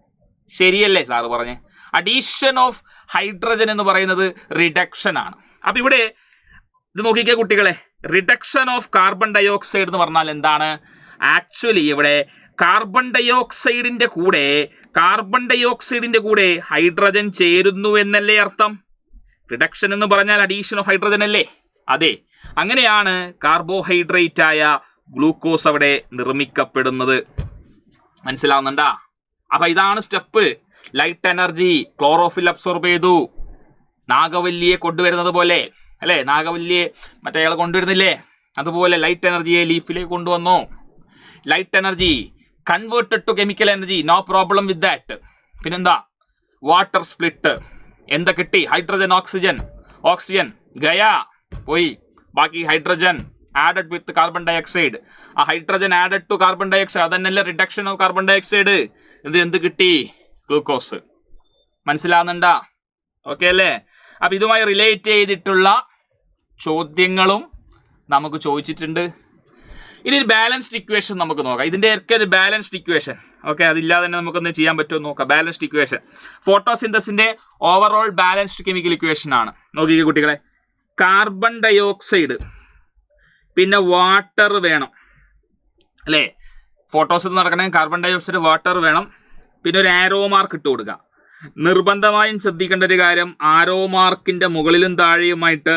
ശരിയല്ലേ സാറ് പറഞ്ഞേ? അഡീഷൻ ഓഫ് ഹൈഡ്രജൻ എന്ന് പറയുന്നത് റിഡക്ഷൻ ആണ്. അപ്പൊ ഇവിടെ ഇത് നോക്കിക്കേ കുട്ടികളെ, റിഡക്ഷൻ ഓഫ് കാർബൺ ഡയോക്സൈഡ് എന്ന് പറഞ്ഞാൽ എന്താണ്? ആക്ച്വലി ഇവിടെ കാർബൺ ഡയോക്സൈഡിന്റെ കൂടെ ഹൈഡ്രജൻ ചേരുന്നു എന്നല്ലേ അർത്ഥം? റിഡക്ഷൻ എന്ന് പറഞ്ഞാൽ അഡീഷൻ ഓഫ് ഹൈഡ്രജൻ അല്ലേ? അതെ, അങ്ങനെയാണ് കാർബോഹൈഡ്രേറ്റ് ആയ ഗ്ലൂക്കോസ് അവിടെ നിർമ്മിക്കപ്പെടുന്നത്. മനസ്സിലാവുന്നുണ്ടാ? അപ്പൊ ഇതാണ് step. Light energy chlorophyll absorb ചെയ്തു. നാഗവല്ലിയെ കൊണ്ടുവരുന്നത് പോലെ അല്ലേ? നാഗവല്ലിയെ മറ്റേയാൾ കൊണ്ടുവരുന്നില്ലേ? അതുപോലെ ലൈറ്റ് എനർജിയെ ലീഫിലേക്ക് കൊണ്ടുവന്നു. Light energy converted to chemical energy, no problem with that. പിന്നെന്താ? Water split. എന്താ കിട്ടി? Hydrogen oxygen. ഓക്സിജൻ ഗയാ പോയി, ബാക്കി hydrogen added with carbon dioxide. ആ hydrogen added to carbon dioxide, അതന്നല്ലേ റിഡക്ഷൻ ഓഫ് കാർബൺ ഡയോക്സൈഡ്. എന്ത് കിട്ടി? ഗ്ലൂക്കോസ്. മനസ്സിലാവുന്നുണ്ടാ? ഓക്കെ അല്ലേ? അപ്പൊ ഇതുമായി റിലേറ്റ് ചെയ്തിട്ടുള്ള ചോദ്യങ്ങളും നമുക്ക് ചോദിച്ചിട്ടുണ്ട്. ഇനി ഒരു ബാലൻസ്ഡ് ഇക്വേഷൻ നമുക്ക് നോക്കാം. ഇതിൻ്റെ ഒക്കെ ഒരു ബാലൻസ്ഡ് ഇക്വേഷൻ. ഓക്കെ, അതില്ലാതെ തന്നെ നമുക്കൊന്ന് ചെയ്യാൻ പറ്റുമോ നോക്കാം. ബാലൻസ്ഡ് ഇക്വേഷൻ ഫോട്ടോസിന്തസിന്റെ ഓവറോൾ ബാലൻസ്ഡ് കെമിക്കൽ ഇക്വേഷൻ ആണ്. നോക്കിക്കേ കുട്ടികളെ, കാർബൺ ഡയോക്സൈഡ് പിന്നെ വാട്ടർ വേണം അല്ലേ? ഫോട്ടോസിന്തസിസ് നടക്കണമെങ്കിൽ കാർബൺ ഡയോക്സൈഡ്, വാട്ടർ വേണം. പിന്നെ ഒരു ആരോ മാർക്ക് ഇട്ട് കൊടുക്കുക. നിർബന്ധമായും ശ്രദ്ധിക്കേണ്ട ഒരു കാര്യം, ആരോ മാർക്കിന്റെ മുകളിലും താഴെയുമായിട്ട്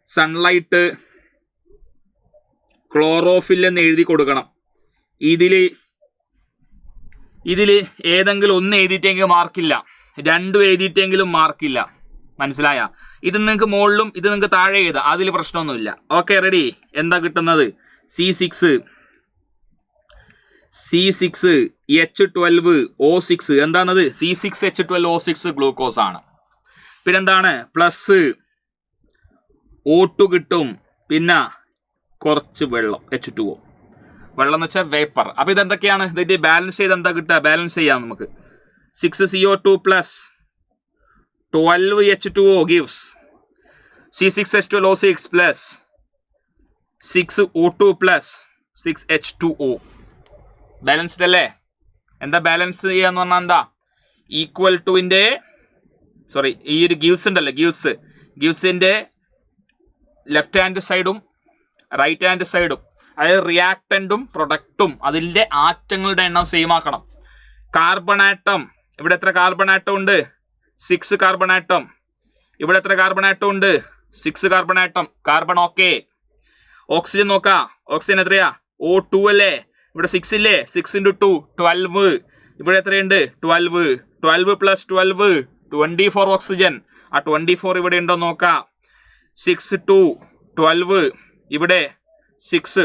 സൺലൈറ്റ്, ക്ലോറോഫിൽ എന്ന് എഴുതി കൊടുക്കണം. ഇതിൽ ഏതെങ്കിലും ഒന്ന് എഴുതിയിട്ടെങ്കിൽ മാർക്കില്ല, രണ്ടും എഴുതിയിട്ടെങ്കിലും മാർക്കില്ല. മനസ്സിലായ? ഇത് നിങ്ങൾക്ക് മുകളിലും ഇത് നിങ്ങൾക്ക് താഴെ എഴുതാം, അതിൽ പ്രശ്നമൊന്നുമില്ല. Okay, ready? എന്താ കിട്ടുന്നത്? C6H12O6. എന്താണത്? C6H12O6 ഗ്ലൂക്കോസ് ആണ്. പിന്നെന്താണ്? പ്ലസ് O2 കിട്ടും. പിന്നെ കുറച്ച് വെള്ളം, H2O. വെള്ളം എന്ന് വെച്ചാൽ വേപ്പർ. അപ്പൊ ഇതെന്തൊക്കെയാണ്? ഇതിന്റെ ബാലൻസ് ചെയ്ത് എന്താ കിട്ടുക? ബാലൻസ് ചെയ്യാം നമുക്ക്. 6CO2 plus 12H2O gives C6H12O6 plus 6O2 plus 6H2O. Balanced അല്ലേ? എന്താ ബാലൻസ് ചെയ്യാന്ന് പറഞ്ഞാൽ എന്താ? ഈക്വൽ ടുവിന്റെ ഈ ഒരു ഗിവ്സ് ഉണ്ടല്ലോ, ഗിവ്സിന്റെ ലെഫ്റ്റ് ഹാൻഡ് സൈഡും റൈറ്റ് ഹാൻഡ് സൈഡും, അതായത് റിയാക്ടന്റും പ്രൊഡക്റ്റും അതിൻ്റെ ആറ്റങ്ങളുടെ എണ്ണം സെയിം ആക്കണം. കാർബൺ ആറ്റം, ഇവിടെ എത്ര കാർബൺ ആറ്റം ഉണ്ട്? 6 കാർബൺ ആറ്റം. ഇവിടെ എത്ര കാർബൺ ആറ്റം ഉണ്ട്? 6 carbon atom. Carbon okay. Oxygen നോക്കാം. ഓക്സിജൻ എത്രയാ? O2 അല്ലേ? ഇവിടെ 6 ഇല്ലേ? 6 × 2 12. ഇവിടെ എത്രയുണ്ട്? 12. 12 + 12 24 ഓക്സിജൻ. ആ 24 ഇവിടെ ഉണ്ടോ നോക്കാം. 6 to 12. ഇവിടെ 6,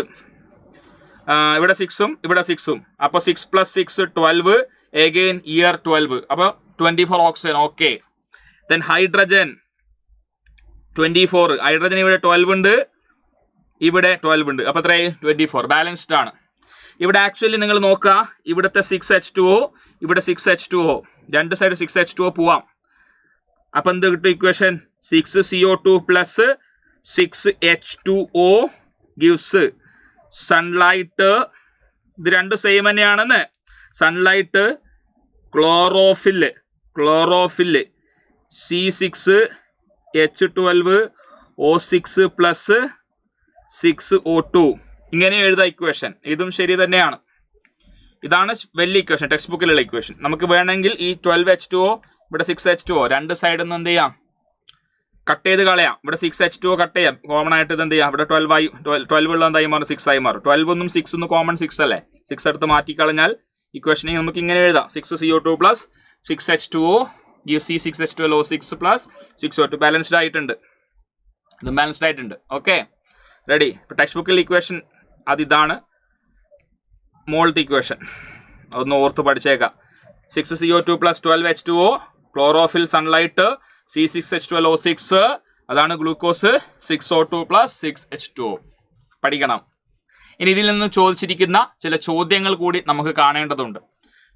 ഇവിടെ 6ഉം ഇവിടെ 6ഉം. അപ്പോൾ 6 + 6 12. Again year 12. അപ്പോൾ 24 oxygen. Okay. Then hydrogen 24. Hydrogen ഇവിടെ 12 ഉണ്ട്, ഇവിടെ 12 ഉണ്ട്. അപ്പോൾ എത്രയായി? 24. ബാലൻസ്ഡ് ആണ്. ഇവിടെ ആക്ച്വലി നിങ്ങൾ നോക്കുക, ഇവിടുത്തെ 6H2O, ഇവിടെ 6H2O, രണ്ട് സൈഡ് 6H2O പോവാം. അപ്പം എന്ത് കിട്ടും? Equation 6CO2 plus 6H2O gives sunlight. ഇത് രണ്ട് സെയിം തന്നെയാണെന്ന്. Sunlight, chlorophyll C6H12O6 plus 6O2. ഇങ്ങനെ എഴുതാം ഇക്വേഷൻ. ഇതും ശരി തന്നെയാണ്. ഇതാണ് വലിയ ഇക്വേഷൻ, ടെക്സ്റ്റ് ബുക്കിലുള്ള ഇക്വേഷൻ. നമുക്ക് വേണമെങ്കിൽ ഈ 12H2O ഇവിടെ 6H2O രണ്ട് സൈഡിൽ നിന്ന് എന്ത് ചെയ്യാം, കട്ട് ചെയ്ത് കളയാം. ഇവിടെ 6H2O കട്ട് ചെയ്യാം, കോമൺ ആയിട്ട് ഇത് എന്ത് ചെയ്യാം, ഇവിടെ 12 ഉള്ള എന്തായി മാറും, 6 ആയി മാറും. 12 ഒന്നും 6 ഒന്നും കോമൺ 6 അല്ലേ, 6 എടുത്ത് മാറ്റി കളഞ്ഞാൽ ഇക്വേഷനെ നമുക്ക് ഇങ്ങനെ എഴുതാം. 6CO2 plus 6H2O gives C6H12O6 plus 6O2. Balanced ആയിട്ടുണ്ട്, ഇതും ബാലൻസ്ഡ് ആയിട്ടുണ്ട്. Okay, ready. ഇപ്പം ടെക്സ്റ്റ് ബുക്കിൽ ഇക്വേഷൻ അതിതാണ്. മോളത്തെ ഇക്വേഷൻ ഒന്ന് ഓർത്ത് പഠിച്ചേക്കാം. 6CO2 plus 12H2O, chlorophyll, sunlight, C6H12O6, അതാണ് ഗ്ലൂക്കോസ്. 6O2 പ്ലസ് 6H2O പഠിക്കണം. ഇനി ഇതിൽ നിന്ന് ചോദിച്ചിരിക്കുന്ന ചില ചോദ്യങ്ങൾ കൂടി നമുക്ക് കാണേണ്ടതുണ്ട്.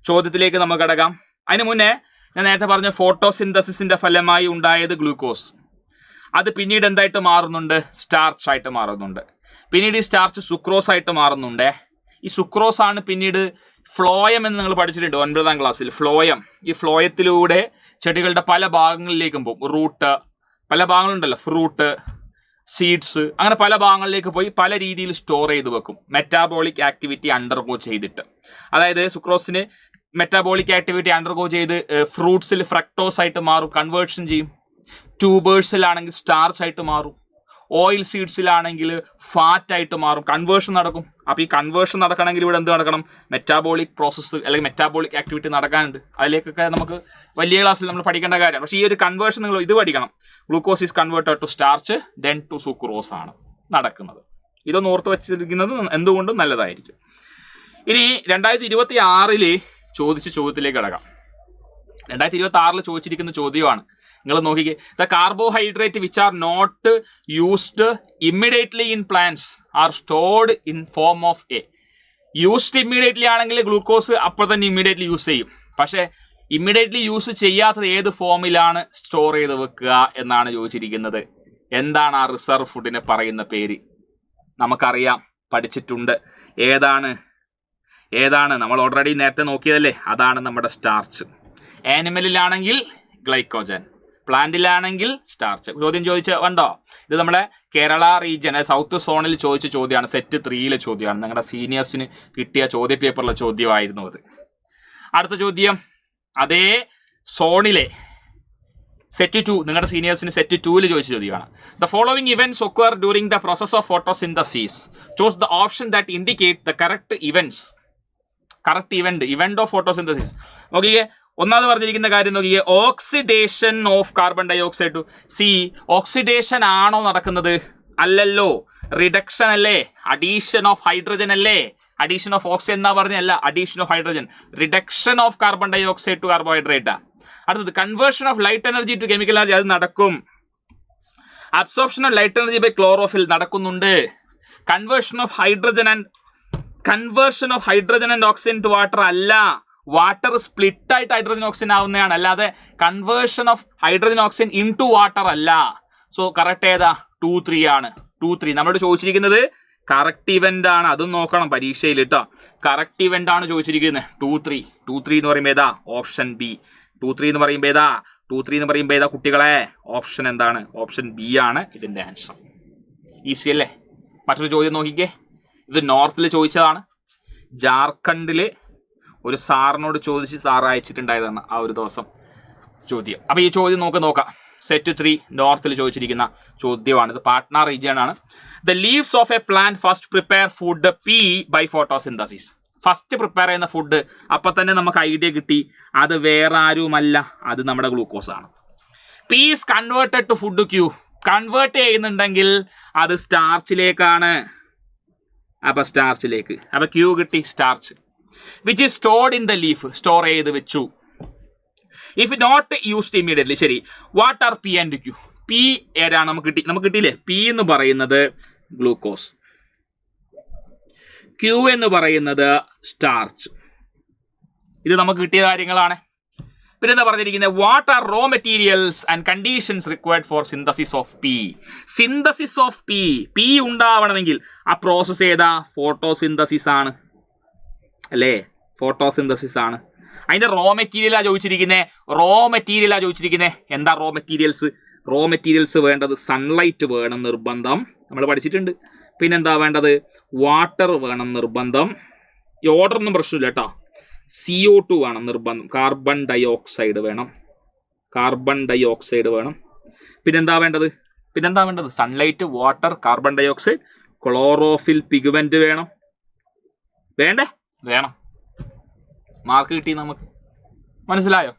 ചോദ്യത്തിലേക്ക് നമുക്ക് കടക്കാം. അതിന് മുന്നേ ഞാൻ നേരത്തെ പറഞ്ഞ ഫോട്ടോസിന്തസിസിന്റെ ഫലമായി ഉണ്ടായത് ഗ്ലൂക്കോസ്. അത് പിന്നീട് എന്തായിട്ട് മാറുന്നുണ്ട്, സ്റ്റാർച്ച് ആയിട്ട് മാറുന്നുണ്ട്. പിന്നീട് ഈ സ്റ്റാർച്ച് സുക്രോസ് ആയിട്ട് മാറുന്നുണ്ട്. ഈ സുക്രോസ് ആണ് പിന്നീട് ഫ്ലോയം എന്ന് നിങ്ങൾ പഠിച്ചിട്ടുണ്ട് 9ാം ക്ലാസ്സിൽ. ഫ്ലോയം, ഈ ഫ്ലോയത്തിലൂടെ ചെടികളുടെ പല ഭാഗങ്ങളിലേക്കും പോകും. റൂട്ട്, പല ഭാഗങ്ങളുണ്ടല്ലോ, ഫ്രൂട്ട്, സീഡ്സ്, അങ്ങനെ പല ഭാഗങ്ങളിലേക്ക് പോയി പല രീതിയിൽ സ്റ്റോർ ചെയ്ത് വെക്കും, മെറ്റാബോളിക് ആക്ടിവിറ്റി അണ്ടർഗോ ചെയ്തിട്ട്. അതായത് സുക്രോസിന് മെറ്റാബോളിക് ആക്ടിവിറ്റി അണ്ടർഗോ ചെയ്ത് ഫ്രൂട്ട്സിൽ ഫ്രക്ടോസ് ആയിട്ട് മാറും, കൺവേർഷൻ ചെയ്യും. ട്യൂബേഴ്സിലാണെങ്കിൽ സ്റ്റാർച്ച് ആയിട്ട് മാറും. ഓയിൽ സീഡ്സിലാണെങ്കിൽ ഫാറ്റ് ആയിട്ട് മാറും, കൺവേർഷൻ നടക്കും. അപ്പോൾ ഈ കൺവേർഷൻ നടക്കണമെങ്കിൽ ഇവിടെ എന്ത് നടക്കണം, മെറ്റാബോളിക് പ്രോസസ്സ് അല്ലെങ്കിൽ മെറ്റാബോളിക് ആക്ടിവിറ്റി നടക്കാനുണ്ട്. അതിലേക്കൊക്കെ നമുക്ക് വലിയ ക്ലാസ്സിൽ നമ്മൾ പഠിക്കേണ്ട കാര്യമാണ്. പക്ഷേ ഈ ഒരു കൺവേർഷൻ നിങ്ങൾ ഇത് പഠിക്കണം. Glucose is converted to starch then to sucrose ആണ് നടക്കുന്നത്. ഇതൊന്ന് ഓർത്ത് വെച്ചിരിക്കുന്നത് എന്തുകൊണ്ടും നല്ലതായിരിക്കും. ഇനി 2026 ചോദിച്ച ചോദ്യത്തിലേക്ക് കിടക്കാം. 2026 ചോദിച്ചിരിക്കുന്ന ചോദ്യമാണ്, നിങ്ങൾ നോക്കിക്കേ. The carbohydrate which are not used immediately in plants are stored in form of a. Used immediately ആണെങ്കിൽ ഗ്ലൂക്കോസ് അപ്പോൾ തന്നെ ഇമ്മീഡിയറ്റ്ലി യൂസ് ചെയ്യും. പക്ഷേ ഇമ്മീഡിയറ്റ്ലി യൂസ് ചെയ്യാത്തത് ഏത് ഫോമിലാണ് സ്റ്റോർ ചെയ്ത് വെക്കുക എന്നാണ് ചോദിച്ചിരിക്കുന്നത്. എന്താണ് ആ റിസർവ് ഫുഡിനെ പറയുന്ന പേര്? നമുക്കറിയാം, പഠിച്ചിട്ടുണ്ട്. ഏതാണ് നമ്മൾ ഓൾറെഡി നേരത്തെ നോക്കിയതല്ലേ, അതാണ് നമ്മുടെ സ്റ്റാർച്ച്. ആനിമലിലാണെങ്കിൽ ഗ്ലൈക്കോജൻ, പ്ലാന്റിലാണെങ്കിൽ സ്റ്റാർച്ച്. ചോദ്യം ചോദിച്ച കണ്ടോ, ഇത് നമ്മുടെ കേരള റീജിയൻ സൗത്ത് സോണിൽ ചോദിച്ച ചോദ്യമാണ്. സെറ്റ് 3 ചോദ്യമാണ്. നിങ്ങളുടെ സീനിയേഴ്സിന് കിട്ടിയ ചോദ്യ പേപ്പറിലെ ചോദ്യമായിരുന്നു അത്. അടുത്ത ചോദ്യം അതേ സോണിലെ സെറ്റ് 2, നിങ്ങളുടെ സീനിയേഴ്സിന് സെറ്റ് 2 ചോദിച്ച ചോദ്യമാണ്. The following events occur during the process of photosynthesis. Choose the option that indicate the correct event of photosynthesis. നോക്കിയേ, ഒന്നാമത് പറഞ്ഞിരിക്കുന്ന കാര്യം നോക്കിയേ, oxidation of carbon dioxide to C. Oxidation ആണോ നടക്കുന്നത്? അല്ലല്ലോ, റിഡക്ഷൻ അല്ലേ, അഡീഷൻ ഓഫ് ഹൈഡ്രജൻ അല്ലേ. അഡീഷൻ ഓഫ് ഓക്സിജൻ എന്നാ പറഞ്ഞല്ല, addition of hydrogen, reduction of carbon dioxide to കാർബോഹൈഡ്രേറ്റാ. അടുത്തത് conversion of light energy to chemical energy, അത് നടക്കും. Absorption of light energy by chlorophyll നടക്കുന്നുണ്ട്. Conversion of hydrogen and oxygen to water അല്ല. Water split ആയിട്ട് hydrogen oxygen ആവുന്നതാണ്, അല്ലാതെ conversion of hydrogen oxygen into water അല്ല. So correct ഏതാ? 2-3 ആണ്. 2-3 നമ്മളോട് ചോദിച്ചിരിക്കുന്നത് കറക്റ്റ് ഇവന്റ് ആണ്. അതും നോക്കണം പരീക്ഷയിൽ കേട്ടോ. കറക്റ്റ് ഇവന്റ് ആണ് ചോദിച്ചിരിക്കുന്നത്. 2-3 എന്ന് പറയുമ്പോൾ ഏതാ? Option B. 2-3 എന്ന് പറയുമ്പോൾ ഏതാ കുട്ടികളെ? ഓപ്ഷൻ എന്താണ്? ഓപ്ഷൻ ബി ആണ് ഇതിന്റെ ആൻസർ. ഈസി അല്ലേ? മറ്റൊരു ചോദ്യം നോക്കിക്കേ. ഇത് നോർത്തിൽ ചോദിച്ചതാണ്. ജാർഖണ്ഡില് ഒരു സാറിനോട് ചോദിച്ച് സാർ അയച്ചിട്ടുണ്ടായതാണ് ആ ഒരു ദിവസം ചോദ്യം. അപ്പോൾ ഈ ചോദ്യം നോക്കാം. സെറ്റ് 3 നോർത്തിൽ ചോദിച്ചിരിക്കുന്ന ചോദ്യമാണ്. ഇത് പാട്ന റീജിയൻ ആണ്. The leaves of a plant first prepare food P by photosynthesis. First prepare ചെയ്യുന്ന ഫുഡ് അപ്പം തന്നെ നമുക്ക് ഐഡിയ കിട്ടി, അത് വേറെ ആരുമല്ല, അത് നമ്മുടെ ഗ്ലൂക്കോസ് ആണ്. P is converted to food Q. Convert ചെയ്യുന്നുണ്ടെങ്കിൽ അത് സ്റ്റാർച്ചിലേക്കാണ്. അപ്പം സ്റ്റാർച്ചിലേക്ക്, അപ്പം ക്യൂ കിട്ടി, starch. Which is stored in the leaf, store ചെയ്ത് വെച്ചു. If not used immediately. ശരി, what are P and Q? P ഏതാണ് നമുക്ക് കിട്ടിയില്ലേ? പി എന്ന് പറയുന്നത് ഗ്ലൂക്കോസ്, ക്യൂ എന്ന് പറയുന്നത് സ്റ്റാർച്ച്. ഇത് നമുക്ക് കിട്ടിയ കാര്യങ്ങളാണ്. പിന്നെന്താ പറഞ്ഞിരിക്കുന്നത്, what are raw materials and conditions required for synthesis of P. Synthesis of P ഉണ്ടാവണമെങ്കിൽ ആ പ്രോസസ്സ് ഏതാ? ഫോട്ടോസിന്തസിസ് ആണ് അല്ലേ? ഫോട്ടോസിന്തസിസ് ആണ്. അതിന്റെ റോ മെറ്റീരിയലാണ് ചോദിച്ചിരിക്കുന്നത്. എന്താ റോ മെറ്റീരിയൽസ് വേണ്ടത്? സൺലൈറ്റ് വേണം നിർബന്ധം, നമ്മൾ പഠിച്ചിട്ടുണ്ട്. പിന്നെന്താ വേണ്ടത്? വാട്ടർ വേണം നിർബന്ധം. ഈ ഓർഡറൊന്നും പ്രശ്നമില്ല കേട്ടോ. CO2 വേണം നിർബന്ധം. കാർബൺ ഡയോക്സൈഡ് വേണം. പിന്നെന്താ വേണ്ടത്? Sunlight, water, carbon dioxide, chlorophyll pigment വേണം. വേണം. മാർക്ക് കിട്ടി, നമുക്ക് മനസ്സിലായോ?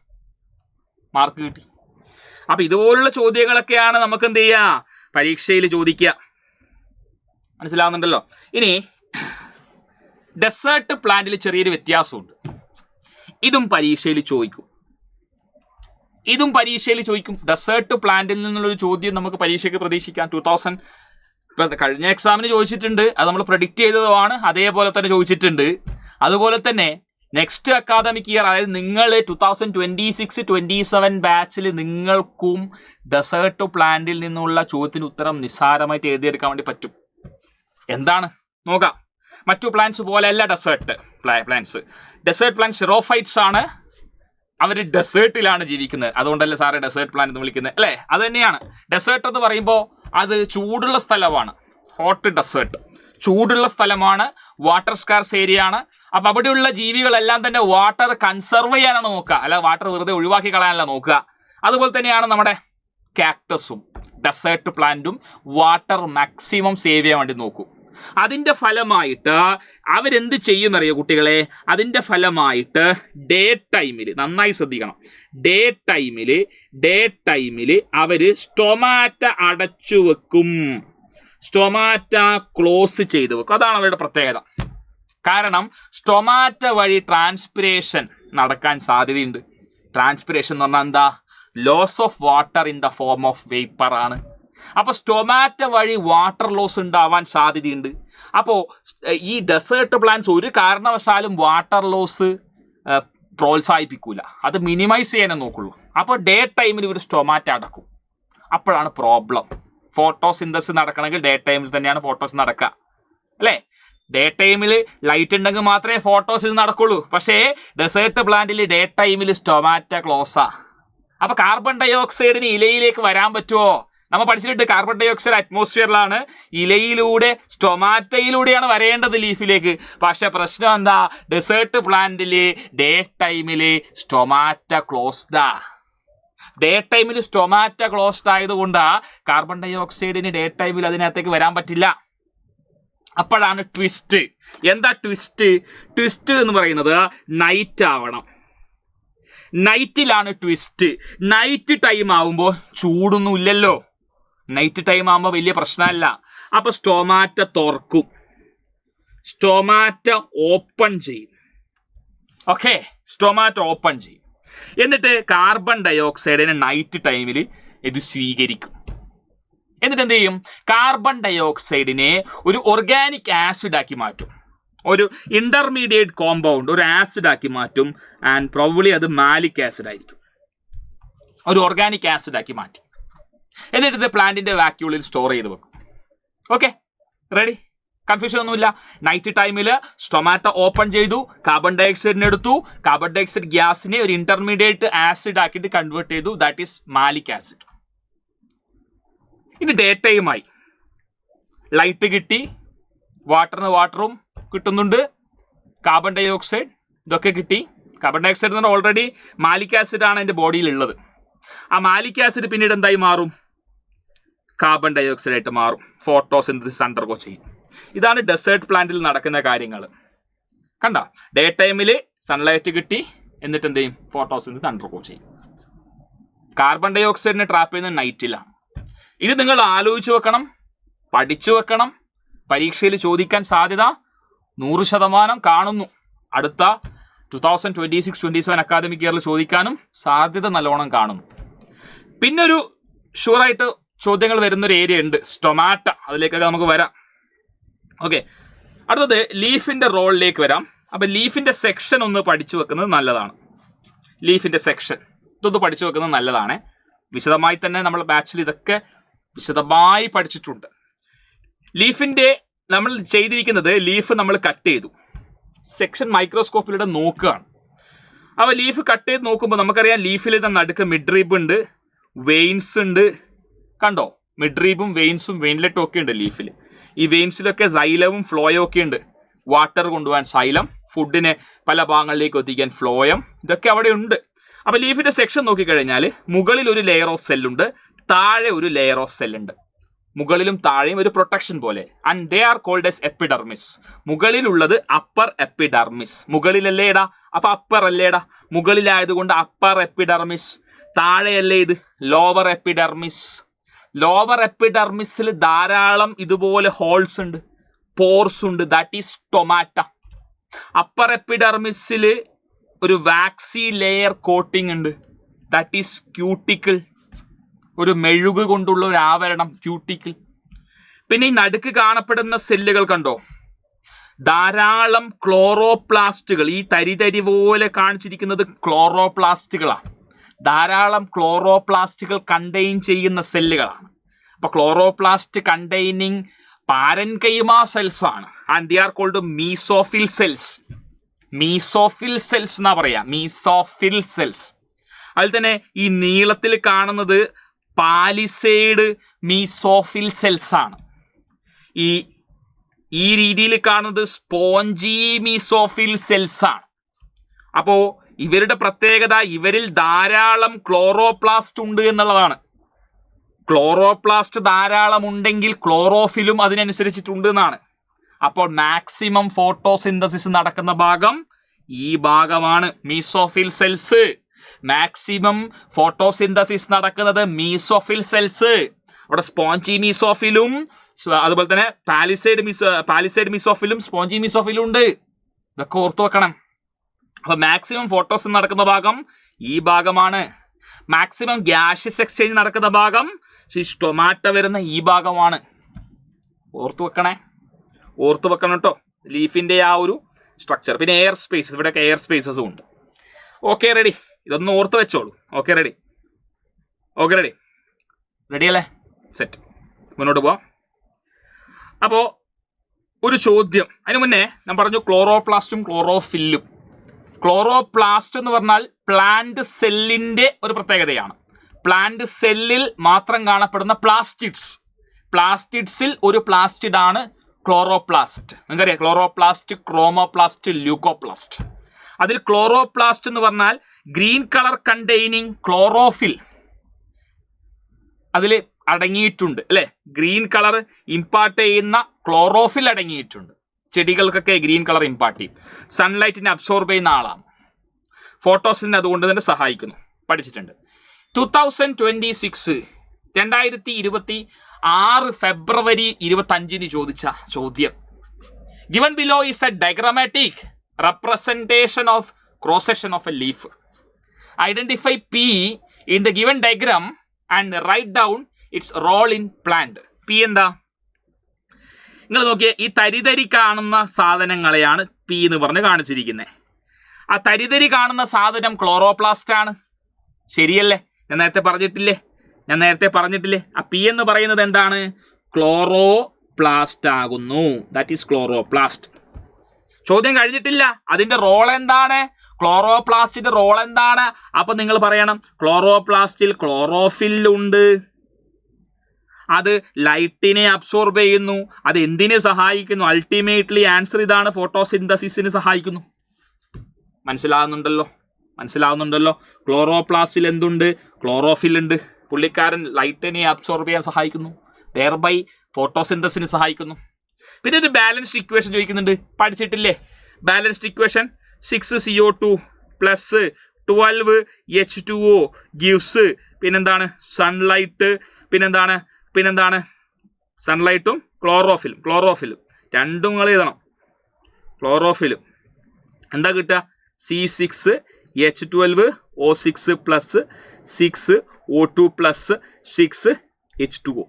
മാർക്ക് കിട്ടി. അപ്പൊ ഇതുപോലുള്ള ചോദ്യങ്ങളൊക്കെയാണ് നമുക്ക് എന്ത് ചെയ്യുക, പരീക്ഷയിൽ ചോദിക്കുക. മനസ്സിലാവുന്നുണ്ടല്ലോ? ഇനി ഡെസേർട്ട് പ്ലാന്റിൽ ചെറിയൊരു വ്യത്യാസമുണ്ട്. ഇതും പരീക്ഷയിൽ ചോദിക്കും. ഡെസേർട്ട് പ്ലാന്റിൽ നിന്നുള്ളൊരു ചോദ്യം നമുക്ക് പരീക്ഷയ്ക്ക് പ്രതീക്ഷിക്കാം. 2000 കഴിഞ്ഞ എക്സാമിന് ചോദിച്ചിട്ടുണ്ട്, അത് നമ്മൾ പ്രെഡിക്റ്റ് ചെയ്തതുമാണ്. അതേപോലെ തന്നെ ചോദിച്ചിട്ടുണ്ട്. അതുപോലെ തന്നെ നെക്സ്റ്റ് അക്കാദമിക് ഇയർ, അതായത് നിങ്ങൾ 2026-27 ബാച്ചിൽ നിങ്ങൾക്കും ഡെസേർട്ട് പ്ലാന്റിൽ നിന്നുള്ള ചോദ്യത്തിന് ഉത്തരം നിസ്സാരമായിട്ട് എഴുതിയെടുക്കാൻ വേണ്ടി പറ്റും. എന്താണ് നോക്കാം. മറ്റു പ്ലാന്റ്സ് പോലെയല്ല ഡെസേർട്ട് പ്ലാന്റ്സ് ഷിറോഫൈറ്റ്സ് ആണ്. അവർ ഡെസേർട്ടിലാണ് ജീവിക്കുന്നത്. അതുകൊണ്ടല്ലേ സാറ് ഡെസേർട്ട് പ്ലാന്റ് എന്ന് വിളിക്കുന്നത് അല്ലേ? അത് തന്നെയാണ്. ഡെസേർട്ട് എന്ന് പറയുമ്പോൾ അത് ചൂടുള്ള സ്ഥലമാണ്. ഹോട്ട് ഡെസേർട്ട് ചൂടുള്ള സ്ഥലമാണ്, വാട്ടർ സ്കാർസ് ഏരിയ ആണ്. അപ്പം അവിടെയുള്ള ജീവികളെല്ലാം തന്നെ വാട്ടർ കൺസർവ് ചെയ്യാനാണ് നോക്കുക, അല്ല വാട്ടർ വെറുതെ ഒഴിവാക്കി കളയാനല്ല നോക്കുക. അതുപോലെ തന്നെയാണ് നമ്മുടെ കാക്ടസും ഡെസേർട്ട് പ്ലാന്റും വാട്ടർ മാക്സിമം സേവ് ചെയ്യാൻ വേണ്ടി നോക്കും. അതിൻ്റെ ഫലമായിട്ട് അവരെന്ത് ചെയ്യുമെന്നറിയോ കുട്ടികളെ? അതിൻ്റെ ഫലമായിട്ട് ഡേ ടൈമിൽ, നന്നായി ശ്രദ്ധിക്കണം, ഡേ ടൈമിൽ അവർ സ്റ്റൊമാറ്റ അടച്ചു വെക്കും, സ്റ്റൊമാറ്റ ക്ലോസ് ചെയ്ത് വെക്കും. അതാണ് അവരുടെ പ്രത്യേകത. കാരണം സ്റ്റൊമാറ്റ വഴി ട്രാൻസ്പിരേഷൻ നടക്കാൻ സാധ്യതയുണ്ട്. ട്രാൻസ്പിരേഷൻ എന്ന് പറഞ്ഞാൽ എന്താ? Loss of water in the form of vapour ആണ്. അപ്പോൾ സ്റ്റൊമാറ്റ വഴി വാട്ടർ ലോസ് ഉണ്ടാവാൻ സാധ്യതയുണ്ട്. അപ്പോൾ ഈ ഡെസേർട്ട് പ്ലാന്റ്സ് ഒരു കാരണവശാലും വാട്ടർ ലോസ് പ്രോത്സാഹിപ്പിക്കൂല, അത് മിനിമൈസ് ചെയ്യാനേ നോക്കുള്ളൂ. അപ്പോൾ ഡേ ടൈമിൽ ഇവർ സ്റ്റൊമാറ്റ അടക്കും. അപ്പോഴാണ് പ്രോബ്ലം. ഫോട്ടോസിന്തസിസ് നടക്കണമെങ്കിൽ ഡേ ടൈമിൽ തന്നെയാണ് ഫോട്ടോസ് നടക്കുക അല്ലേ? ഡേ ടൈമിൽ ലൈറ്റ് ഉണ്ടെങ്കിൽ മാത്രമേ ഫോട്ടോസിസ് നടക്കുള്ളൂ. പക്ഷേ ഡെസേർട്ട് പ്ലാന്റിൽ ഡേ ടൈമിൽ സ്റ്റൊമാറ്റ ക്ലോസാ. അപ്പോൾ കാർബൺ ഡയോക്സൈഡിന് ഇലയിലേക്ക് വരാൻ പറ്റുമോ? നമ്മൾ പഠിച്ചിട്ടുണ്ട്, കാർബൺ ഡയോക്സൈഡ് അറ്റ്മോസ്ഫിയറിലാണ്, ഇലയിലൂടെ സ്റ്റൊമാറ്റയിലൂടെയാണ് വരേണ്ടത് ലീഫിലേക്ക്. പക്ഷെ പ്രശ്നം എന്താ? ഡെസേർട്ട് പ്ലാന്റിൽ ഡേ ടൈമിൽ സ്റ്റൊമാറ്റ ക്ലോസ്ഡാ. ഡേ ടൈമിൽ സ്റ്റൊമാറ്റ ക്ലോസ്ഡ് ആയതുകൊണ്ട് കാർബൺ ഡയോക്സൈഡിന് ഡേ ടൈമിൽ അതിനകത്തേക്ക് വരാൻ പറ്റില്ല. അപ്പോഴാണ് ട്വിസ്റ്റ്. എന്താ ട്വിസ്റ്റ് എന്ന് പറയുന്നത്? നൈറ്റ് ആവണം. നൈറ്റിലാണ് ട്വിസ്റ്റ്. നൈറ്റ് ടൈം ആവുമ്പോൾ ചൂടൊന്നും ഇല്ലല്ലോ, നൈറ്റ് ടൈം ആകുമ്പോൾ വലിയ പ്രശ്നമല്ല. അപ്പോൾ സ്റ്റൊമാറ്റ തുറക്കും, സ്റ്റൊമാറ്റ ഓപ്പൺ ചെയ്യും. ഓക്കെ, സ്റ്റൊമാറ്റ ഓപ്പൺ ചെയ്യും. എന്നിട്ട് കാർബൺ ഡയോക്സൈഡിനെ നൈറ്റ് ടൈമിൽ ഇത് സ്വീകരിക്കും. എന്നിട്ട് എന്ത് ചെയ്യും? കാർബൺ ഡയോക്സൈഡിനെ ഒരു ഓർഗാനിക് ആസിഡ് ആക്കി മാറ്റും, ഒരു ഇന്റർമീഡിയറ്റ് കോമ്പൗണ്ട്, ഒരു ആസിഡ് ആക്കി മാറ്റും. ആൻഡ് പ്രോബബ്ലി അത് മാലിക് ആസിഡ് ആയിരിക്കും. ഒരു ഓർഗാനിക് ആസിഡ് ആക്കി മാറ്റി എന്നിട്ട് ഇത് പ്ലാന്റിന്റെ വാക്യൂളിൽ സ്റ്റോർ ചെയ്ത് വെക്കും. Okay, ready? കൺഫ്യൂഷൻ ഒന്നുമില്ല. നൈറ്റ് ടൈമിൽ സ്റ്റൊമാറ്റോ ഓപ്പൺ ചെയ്തു, കാർബൺ ഡയോക്സൈഡിനെ എടുത്തു, കാർബൺ ഡയോക്സൈഡ് ഗ്യാസിനെ ഒരു ഇന്റർമീഡിയറ്റ് ആസിഡ് ആക്കിയിട്ട് കൺവേർട്ട് ചെയ്തു, ദാറ്റ് ഈസ് മാലിക് ആസിഡ്. ഇനി ഡേ ടൈമായി, ലൈറ്റ് കിട്ടി, വാട്ടറും കിട്ടുന്നുണ്ട്, കാർബൺ ഡയോക്സൈഡ് ഇതൊക്കെ കിട്ടി. കാർബൺ ഡയോക്സൈഡ് എന്ന് പറഞ്ഞാൽ ഓൾറെഡി മാലിക് ആസിഡ് ആണ് എൻ്റെ ബോഡിയിലുള്ളത്. ആ മാലിക് ആസിഡ് പിന്നീട് എന്തായി മാറും? കാർബൺ ഡയോക്സൈഡ് ആയിട്ട് മാറും. ഫോട്ടോസിന്തസിസ് അണ്ടർഗോ ചെയ്യും. ഇതാണ് ഡെസേർട്ട് പ്ലാന്റിൽ നടക്കുന്ന കാര്യങ്ങൾ. കണ്ട, ഡേ ടൈമിൽ സൺലൈറ്റ് കിട്ടി, എന്നിട്ട് എന്ത് ചെയ്യും? ഫോട്ടോസിന്തസിസ് അണ്ടർഗോ ചെയ്യും. കാർബൺ ഡയോക്സൈഡിനെ ട്രാപ്പ് ചെയ്യുന്നത് നൈറ്റിലാണ്. ഇത് നിങ്ങൾ ആലോചിച്ച് വെക്കണം, പഠിച്ചു വെക്കണം. പരീക്ഷയിൽ ചോദിക്കാൻ സാധ്യത 100% കാണുന്നു. അടുത്ത 2026-27 അക്കാദമിക് ഇയറിൽ ചോദിക്കാനും സാധ്യത നല്ലോണം കാണുന്നു. പിന്നെ ഒരു ഷുവറായിട്ട് ചോദ്യങ്ങൾ വരുന്നൊരു ഏരിയ ഉണ്ട്, സ്റ്റൊമാറ്റ. അതിലേക്കൊക്കെ നമുക്ക് വരാം. ഓക്കെ, അടുത്തത് ലീഫിൻ്റെ റോളിലേക്ക് വരാം. അപ്പം ലീഫിൻ്റെ സെക്ഷൻ ഒന്ന് പഠിച്ചു വെക്കുന്നത് നല്ലതാണ്. ലീഫിൻ്റെ സെക്ഷൻ ഇതൊന്ന് പഠിച്ചു വെക്കുന്നത് നല്ലതാണ്. വിശദമായി തന്നെ നമ്മൾ ബാച്ചിൽ ഇതൊക്കെ വിശദമായി പഠിച്ചിട്ടുണ്ട്. ലീഫിന്റെ നമ്മൾ ചെയ്തിരിക്കുന്നത്, ലീഫ് നമ്മൾ കട്ട് ചെയ്തു, സെക്ഷൻ മൈക്രോസ്കോപ്പിലൂടെ നോക്കുകയാണ്. അപ്പോൾ ലീഫ് കട്ട് ചെയ്ത് നോക്കുമ്പോൾ നമുക്കറിയാം ലീഫിൽ നടുക്ക് മിഡ്രീബ് ഉണ്ട്, വെയിൻസ് ഉണ്ട്. കണ്ടോ, മിഡ്രീബും വെയിൻസും വെയിൻലെറ്റും ഒക്കെ ഉണ്ട് ലീഫിൽ. ഈ വെയിൻസിലൊക്കെ സൈലവും ഫ്ലോയും ഒക്കെ ഉണ്ട്. വാട്ടർ കൊണ്ടുപോകാൻ സൈലം, ഫുഡിനെ പല ഭാഗങ്ങളിലേക്ക് എത്തിക്കാൻ ഫ്ലോയം, ഇതൊക്കെ അവിടെ ഉണ്ട്. അപ്പോൾ ലീഫിന്റെ സെക്ഷൻ നോക്കിക്കഴിഞ്ഞാൽ മുകളിൽ ഒരു ലെയർ ഓഫ് സെല്ലുണ്ട്, താഴെ ഒരു ലെയർ ഓഫ് സെല്ലുണ്ട്. മുകളിലും താഴെയും ഒരു പ്രൊട്ടക്ഷൻ പോലെ. And they are called as epidermis. മുകളിലുള്ളത് അപ്പർ എപ്പിഡർമിസ്. മുകളിലല്ലേടാ, അപ്പൊ അപ്പർ അല്ലേടാ, മുകളിലായതുകൊണ്ട് അപ്പർ എപ്പിഡർമിസ്. താഴെയല്ലേ ഇത് ലോവർ എപ്പിഡർമിസ്. ലോവർ എപ്പിഡർമിസിൽ ധാരാളം ഇതുപോലെ ഹോൾസ് ഉണ്ട്, പോർസ് ഉണ്ട്, ദാറ്റ് ഈസ് സ്റ്റൊമാറ്റ. അപ്പർ എപ്പിഡർമിസിൽ ഒരു വാക്സി ലെയർ കോട്ടിംഗ് ഉണ്ട്, ദാറ്റ് ഈസ് ക്യൂട്ടിക്കിൾ. ഒരു മെഴുക് കൊണ്ടുള്ള ഒരു ആവരണം, ക്യൂട്ടിക്കിൾ. പിന്നെ ഈ നടുക്ക് കാണപ്പെടുന്ന സെല്ലുകൾ കണ്ടോ, ധാരാളം ക്ലോറോപ്ലാസ്റ്റുകൾ. ഈ തരി പോലെ കാണിച്ചിരിക്കുന്നത് ക്ലോറോപ്ലാസ്റ്റുകളാണ്. ധാരാളം ക്ലോറോപ്ലാസ്റ്റുകൾ കണ്ടെയ്ൻ ചെയ്യുന്ന സെല്ലുകളാണ്. അപ്പൊ ക്ലോറോപ്ലാസ്റ്റ് കണ്ടെയ്നിങ് പാരൻകൈമ സെൽസ് ആണ്. And they are called mesophyll cells. Mesophyll cells എന്നാ പറയാ, മീസോഫിൽ സെൽസ്. അതിൽ തന്നെ ഈ നീളത്തിൽ കാണുന്നത് പാലിസേഡ് മീസോഫിൽ സെൽസ് ആണ്. ഈ രീതിയിൽ കാണുന്നത് സ്പോഞ്ചി മീസോഫിൽ സെൽസ് ആണ്. അപ്പോ ഇവരുടെ പ്രത്യേകത, ഇവരിൽ ധാരാളം ക്ലോറോപ്ലാസ്റ്റ് ഉണ്ട് എന്നുള്ളതാണ്. ക്ലോറോപ്ലാസ്റ്റ് ധാരാളം ഉണ്ടെങ്കിൽ ക്ലോറോഫിലും അതിനനുസരിച്ചിട്ടുണ്ട് എന്നാണ്. അപ്പോൾ മാക്സിമം ഫോട്ടോസിന്തസിസ് നടക്കുന്ന ഭാഗം ഈ ഭാഗമാണ്, മീസോഫിൽ സെൽസ്. മാക്സിമം ഫോട്ടോസിന്തസിസ് നടക്കുന്നത് മീസോഫിൽ സെൽസ്. അവിടെ സ്പോഞ്ചി മീസോഫിലും അതുപോലെ തന്നെ പാലിസേഡ് മീസോഫിലും സ്പോഞ്ചി മീസോഫിലും ഉണ്ട്. ഇതൊക്കെ ഓർത്തു വെക്കണം. അപ്പൊ മാക്സിമം ഫോട്ടോസ് നടക്കുന്ന ഭാഗം ഈ ഭാഗമാണ്. മാക്സിമം ഗ്യാഷ്യസ് എക്സ്ചേഞ്ച് നടക്കുന്ന ഭാഗം സ്റ്റൊമാറ്റ വരുന്ന ഈ ഭാഗമാണ്. ഓർത്തു വെക്കണം കേട്ടോ ലീഫിന്റെ ആ ഒരു സ്ട്രക്ചർ. പിന്നെ എയർ സ്പേസസ്, ഇവിടെയൊക്കെ എയർ സ്പേസസും ഉണ്ട്. Okay, ready. ഇതൊന്ന് ഓർത്ത് വെച്ചോളൂ. ഓക്കെ, റെഡി അല്ലേ? സെറ്റ്, മുന്നോട്ട് പോവാം. അപ്പോൾ ഒരു ചോദ്യം അതിന് മുന്നേ ഞാൻ പറഞ്ഞു ക്ലോറോപ്ലാസ്റ്റും ക്ലോറോഫില്ലും. ക്ലോറോപ്ലാസ്റ്റ് എന്ന് പറഞ്ഞാൽ പ്ലാന്റ് സെല്ലിന്റെ ഒരു പ്രത്യേകതയാണ്. പ്ലാന്റ് സെല്ലിൽ മാത്രം കാണപ്പെടുന്ന പ്ലാസ്റ്റിഡ്സിൽ ഒരു പ്ലാസ്റ്റിഡ് ആണ് ക്ലോറോപ്ലാസ്റ്റ്. നിങ്ങൾക്കറിയാം ക്ലോറോപ്ലാസ്റ്റ്, ക്രോമോപ്ലാസ്റ്റ്, ല്യൂക്കോപ്ലാസ്റ്റ്. അതിൽ ക്ലോറോപ്ലാസ്റ്റ് എന്ന് പറഞ്ഞാൽ ഗ്രീൻ കളർ കണ്ടെയ്നിങ് ക്ലോറോഫിൽ അതിൽ അടങ്ങിയിട്ടുണ്ട് അല്ലെ. ഗ്രീൻ കളർ ഇമ്പാർട്ട് ചെയ്യുന്ന ക്ലോറോഫിൽ അടങ്ങിയിട്ടുണ്ട്. ചെടികൾക്കൊക്കെ ഗ്രീൻ കളർ ഇമ്പാർട്ട് ചെയ്യും. സൺലൈറ്റിനെ അബ്സോർബ് ചെയ്യുന്ന ആളാണ്. ഫോട്ടോസിനെ അതുകൊണ്ട് തന്നെ സഹായിക്കുന്നു. പഠിച്ചിട്ടുണ്ട്. 2026 ഫെബ്രുവരി 25 ചോദിച്ച ചോദ്യം. Given below is a diagrammatic representation of cross section of a leaf. Identify P in the given diagram and write down its role in plant. P എന്താ? നിങ്ങൾ നോക്കിയേ, ഈ തരിതരി കാണുന്ന സാധനങ്ങളെയാണ് പി എന്ന് പറഞ്ഞ് കാണിച്ചിരിക്കുന്നത്. ആ തരിതരി കാണുന്ന സാധനം ക്ലോറോപ്ലാസ്റ്റ് ആണ്. ശരിയല്ലേ? ഞാൻ നേരത്തെ പറഞ്ഞിട്ടില്ലേ? ആ പി എന്ന് പറയുന്നത് എന്താണ്? ക്ലോറോപ്ലാസ്റ്റ് ആകുന്നു. That is chloroplast. ചോദ്യം കഴിഞ്ഞിട്ടില്ല. അതിന്റെ റോൾ എന്താണ്? ക്ലോറോപ്ലാസ്റ്റിന്റെ റോൾ എന്താണ്? അപ്പൊ നിങ്ങൾ പറയണം ക്ലോറോപ്ലാസ്റ്റിൽ ക്ലോറോഫിൽ ഉണ്ട്. അത് ലൈറ്റിനെ അബ്സോർബ് ചെയ്യുന്നു. അത് എന്തിനെ സഹായിക്കുന്നു? അൾട്ടിമേറ്റ്ലി ആൻസർ ഇതാണ്, ഫോട്ടോസിന്തസിസിന് സഹായിക്കുന്നു. മനസ്സിലാവുന്നുണ്ടല്ലോ. ക്ലോറോപ്ലാസ്റ്റിൽ എന്തുണ്ട്? ക്ലോറോഫിൽ ഉണ്ട്. പുള്ളിക്കാരൻ ലൈറ്റിനെ അബ്സോർബ് ചെയ്യാൻ സഹായിക്കുന്നു, ദെയർബൈ ഫോട്ടോസിന്തസിന് സഹായിക്കുന്നു. പിന്നെ ഒരു ബാലൻസ്ഡ് ഇക്വേഷൻ ചോദിക്കുന്നുണ്ട്. പഠിച്ചിട്ടില്ലേ balanced equation? 6CO2 plus 12 H2O gives പിന്നെന്താണ്? സൺലൈറ്റ്. പിന്നെന്താണ്? സൺലൈറ്റും ക്ലോറോഫിലും രണ്ടും നിങ്ങൾ എഴുതണം. ക്ലോറോഫിലും എന്താ കിട്ടുക? C6H12O6 plus 6O2 plus 6H2O.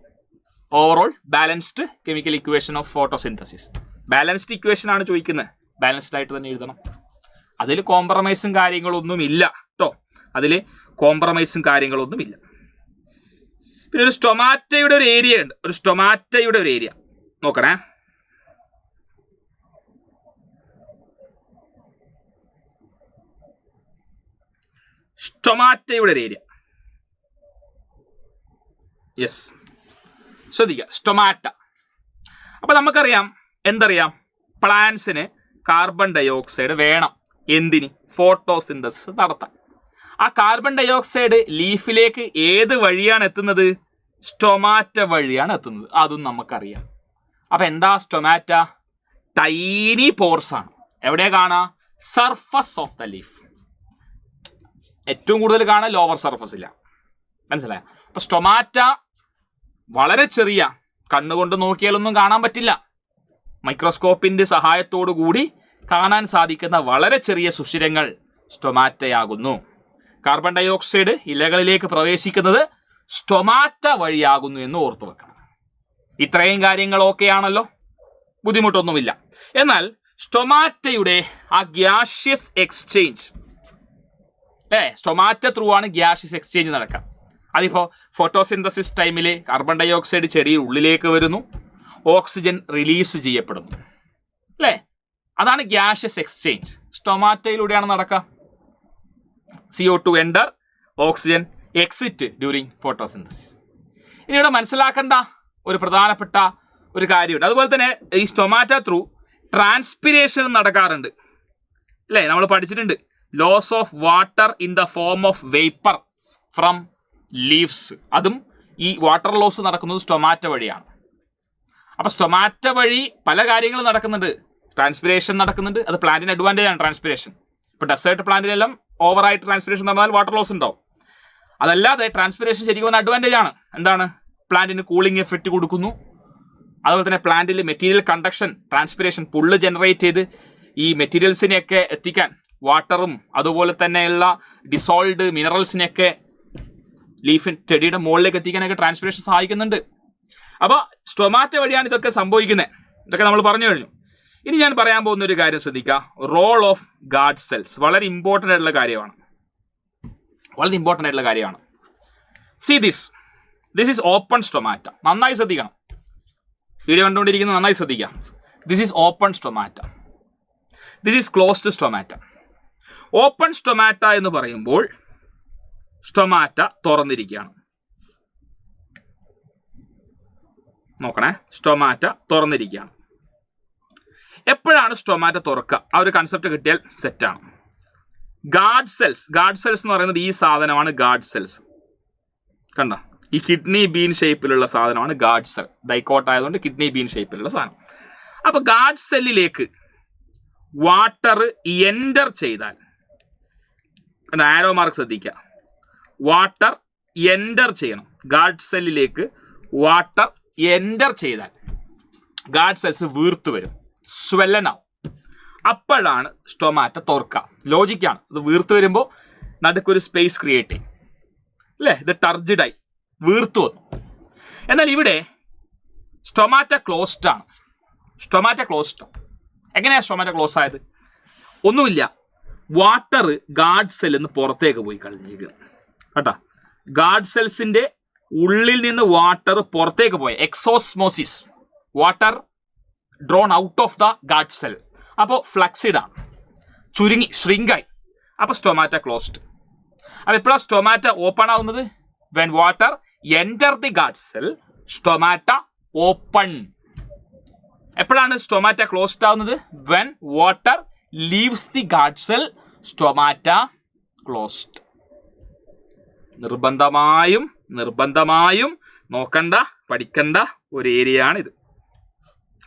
Overall balanced chemical equation of photosynthesis. Balanced equation ആണ് ചോദിക്കുന്നത്. ബാലൻസ്ഡ് ആയിട്ട് തന്നെ എഴുതണം. അതിൽ കോംപ്രമൈസും കാര്യങ്ങളൊന്നും ഇല്ല കേട്ടോ. അതിൽ കോംപ്രമൈസും കാര്യങ്ങളൊന്നുമില്ല. പിന്നെ ഒരു സ്റ്റൊമാറ്റയുടെ ഒരു ഏരിയ ഉണ്ട്. ഒരു സ്റ്റൊമാറ്റയുടെ ഒരു ഏരിയ നോക്കണേ. സ്റ്റൊമാറ്റയുടെ ഒരു ഏരിയ, യെസ്, ശ്രദ്ധിക്കുക, സ്റ്റൊമാറ്റ. അപ്പൊ നമുക്കറിയാം, എന്തറിയാം, പ്ലാന്റ്സിന് കാർബൺ ഡയോക്സൈഡ് വേണം. എന്തിന്? ഫോട്ടോസിന്തസിസ് നടത്താൻ. ആ കാർബൺ ഡയോക്സൈഡ് ലീഫിലേക്ക് ഏത് വഴിയാണ് എത്തുന്നത്? സ്റ്റൊമാറ്റ വഴിയാണ് എത്തുന്നത്. അതും നമുക്കറിയാം. അപ്പൊ എന്താ സ്റ്റൊമാറ്റ? ടൈനി പോർസ് ആണ്. എവിടെയാ കാണാ? Surface of the leaf. ഏറ്റവും കൂടുതൽ കാണാൻ ലോവർ സർഫസില്ല. മനസ്സിലായോ? അപ്പൊ സ്റ്റൊമാറ്റ വളരെ ചെറിയ, കണ്ണുകൊണ്ട് നോക്കിയാലൊന്നും കാണാൻ പറ്റില്ല, മൈക്രോസ്കോപ്പിന്റെ സഹായത്തോടു കൂടി കാണാൻ സാധിക്കുന്ന വളരെ ചെറിയ സുഷിരങ്ങൾ സ്റ്റൊമാറ്റയാകുന്നു. കാർബൺ ഡയോക്സൈഡ് ഇലകളിലേക്ക് പ്രവേശിക്കുന്നത് സ്റ്റൊമാറ്റ വഴിയാകുന്നു എന്ന് ഓർത്തു വെക്കണം. ഇത്രയും കാര്യങ്ങളൊക്കെയാണല്ലോ, ബുദ്ധിമുട്ടൊന്നുമില്ല. എന്നാൽ സ്റ്റൊമാറ്റയുടെ ആ ഗ്യാഷ്യസ് എക്സ്ചേഞ്ച്, സ്റ്റൊമാറ്റ ത്രൂ ആണ് ഗ്യാഷ്യസ് എക്സ്ചേഞ്ച് നടക്കുക. അതിപ്പോൾ ഫോട്ടോസിന്തസിസ് ടൈമിൽ കാർബൺ ഡയോക്സൈഡ് ചെടിയുടെ ഉള്ളിലേക്ക് വരുന്നു, ഓക്സിജൻ റിലീസ് ചെയ്യപ്പെടുന്നു, അല്ലേ? അതാണ് ഗ്യാഷ്യസ് എക്സ്ചേഞ്ച്. സ്റ്റൊമാറ്റയിലൂടെയാണ് നടക്കുക. CO2 enter, oxygen exit during photosynthesis. ഇനി ഇവിടെ മനസ്സിലാക്കേണ്ട ഒരു പ്രധാനപ്പെട്ട ഒരു കാര്യമുണ്ട്. അതുപോലെ തന്നെ ഈ സ്റ്റൊമാറ്റ ത്രൂ ട്രാൻസ്പിരേഷൻ നടക്കാറുണ്ട്, അല്ലേ? നമ്മൾ പഠിച്ചിട്ടുണ്ട്, loss of water in the form of vapour from leaves. അതും ഈ വാട്ടർ ലോസ് നടക്കുന്നത് സ്റ്റൊമാറ്റ വഴിയാണ്. അപ്പൊ സ്റ്റൊമാറ്റ വഴി പല കാര്യങ്ങളും നടക്കുന്നുണ്ട്. ട്രാൻസ്പിരേഷൻ നടക്കുന്നുണ്ട്. അത് പ്ലാന്റിന് അഡ്വാൻറ്റേജ് ആണ് ട്രാൻസ്പിരേഷൻ. ഇപ്പൊ ഡെസേർട്ട് പ്ലാന്റിലെല്ലാം ഓവറായിട്ട് ട്രാൻസ്പിരേഷൻ നടന്നാൽ വാട്ടർ ലോസ് ഉണ്ടാവും. അതല്ലാതെ ട്രാൻസ്പിരേഷൻ ശരിക്കും പറഞ്ഞാൽ അഡ്വാൻറ്റേജ് ആണ്. എന്താണ്? പ്ലാന്റിന് കൂളിംഗ് എഫക്റ്റ് കൊടുക്കുന്നു. അതുപോലെ തന്നെ പ്ലാന്റിൽ മെറ്റീരിയൽ കണ്ടക്ഷൻ, ട്രാൻസ്പിരേഷൻ, പുള്ള് ജനറേറ്റ് ചെയ്ത് ഈ മെറ്റീരിയൽസിനെയൊക്കെ എത്തിക്കാൻ, വാട്ടറും അതുപോലെ തന്നെയുള്ള ഡിസോൾഡ് മിനറൽസിനെയൊക്കെ ചെടിയുടെ മുകളിലേക്ക് എത്തിക്കാനൊക്കെ ട്രാൻസ്പിരേഷൻ സഹായിക്കുന്നുണ്ട്. അപ്പോൾ സ്റ്റൊമാറ്റ വഴിയാണ് ഇതൊക്കെ സംഭവിക്കുന്നത്. ഇതൊക്കെ നമ്മൾ പറഞ്ഞു കഴിഞ്ഞു. ഇനി ഞാൻ പറയാൻ പോകുന്ന ഒരു കാര്യം ശ്രദ്ധിക്കുക. റോൾ ഓഫ് ഗാർഡ് സെൽസ് വളരെ ഇമ്പോർട്ടൻ്റ് ആയിട്ടുള്ള കാര്യമാണ്. See this is open stomata. നന്നായി ശ്രദ്ധിക്കണം, വീഡിയോ കണ്ടുകൊണ്ടിരിക്കുന്നത് നന്നായി ശ്രദ്ധിക്കുക. This is open stomata, this is closed stomata. Open stomata എന്ന് പറയുമ്പോൾ സ്റ്റൊമാറ്റ തുറന്നിരിക്കുകയാണ്. നോക്കണേ, സ്റ്റൊമാറ്റ തുറന്നിരിക്കുകയാണ്. എപ്പോഴാണ് സ്റ്റൊമാറ്റ തുറക്കുക? ആ ഒരു കൺസെപ്റ്റ് കിട്ടിയാൽ സെറ്റാണ്. ഗാർഡ് സെൽസ് എന്ന് പറയുന്നത് ഈ സാധനമാണ്. ഗാർഡ് സെൽസ് കണ്ടോ? ഈ കിഡ്നി ബീൻ ഷേപ്പിലുള്ള സാധനമാണ് ഗാർഡ് സെൽ. ഡൈക്കോട്ട് ആയതുകൊണ്ട് കിഡ്നി ബീൻ ഷേപ്പിലുള്ള സാധനം. അപ്പൊ ഗാർഡ് സെല്ലിലേക്ക് വാട്ടർ എൻ്റർ ചെയ്താൽ, ആരോ മാർക്ക് ശ്രദ്ധിക്കുക, വാട്ടർ എൻ്റർ ചെയ്യണം. ഗാർഡ് സെല്ലിലേക്ക് വാട്ടർ എൻ്റർ ചെയ്താൽ ഗാർഡ് സെൽസ് വീർത്തു വരും, സ്വെല്ലനാവും. അപ്പോഴാണ് സ്റ്റൊമാറ്റ തുറക്കുക. ലോജിക്കാണ്. ഇത് വീർത്തു വരുമ്പോൾ നടുക്കൊരു സ്പേസ് ക്രിയേറ്റ് ചെയ്യും, അല്ലേ? ഇത് ടർജിഡായി വീർത്തു വന്നു. എന്നാൽ ഇവിടെ സ്റ്റൊമാറ്റ ക്ലോസ്ഡ് ആണ്. എങ്ങനെയാണ് സ്റ്റൊമാറ്റ ക്ലോസ് ആയത്? ഒന്നുമില്ല, വാട്ടർ ഗാർഡ് സെല്ലിൽ നിന്ന് പുറത്തേക്ക് പോയി കഴിഞ്ഞിരിക്കുന്നു കേട്ടോ. ഗാർഡ് സെൽസിന്റെ ഉള്ളിൽ നിന്ന് വാട്ടർ പുറത്തേക്ക് പോയി, exosmosis, water drawn out of the guard cell. അപ്പോൾ ഫ്ലക്സിഡ് ആണ്, ചുരുങ്ങി, ഷ്രിങ്കായി. അപ്പോൾ സ്റ്റൊമാറ്റ ക്ലോസ്ഡ്. അപ്പോൾ എപ്പോഴാണ് സ്റ്റൊമാറ്റ ഓപ്പൺ ആവുന്നത്? When water enter the guard cell, stomata open. എപ്പോഴാണ് സ്റ്റൊമാറ്റ ക്ലോസ്ഡ് ആവുന്നത്? When water leaves the guard cell, stomata closed. നിർബന്ധമായും നോക്കണ്ട, പഠിക്കേണ്ട ഒരു ഏരിയ ആണ് ഇത്.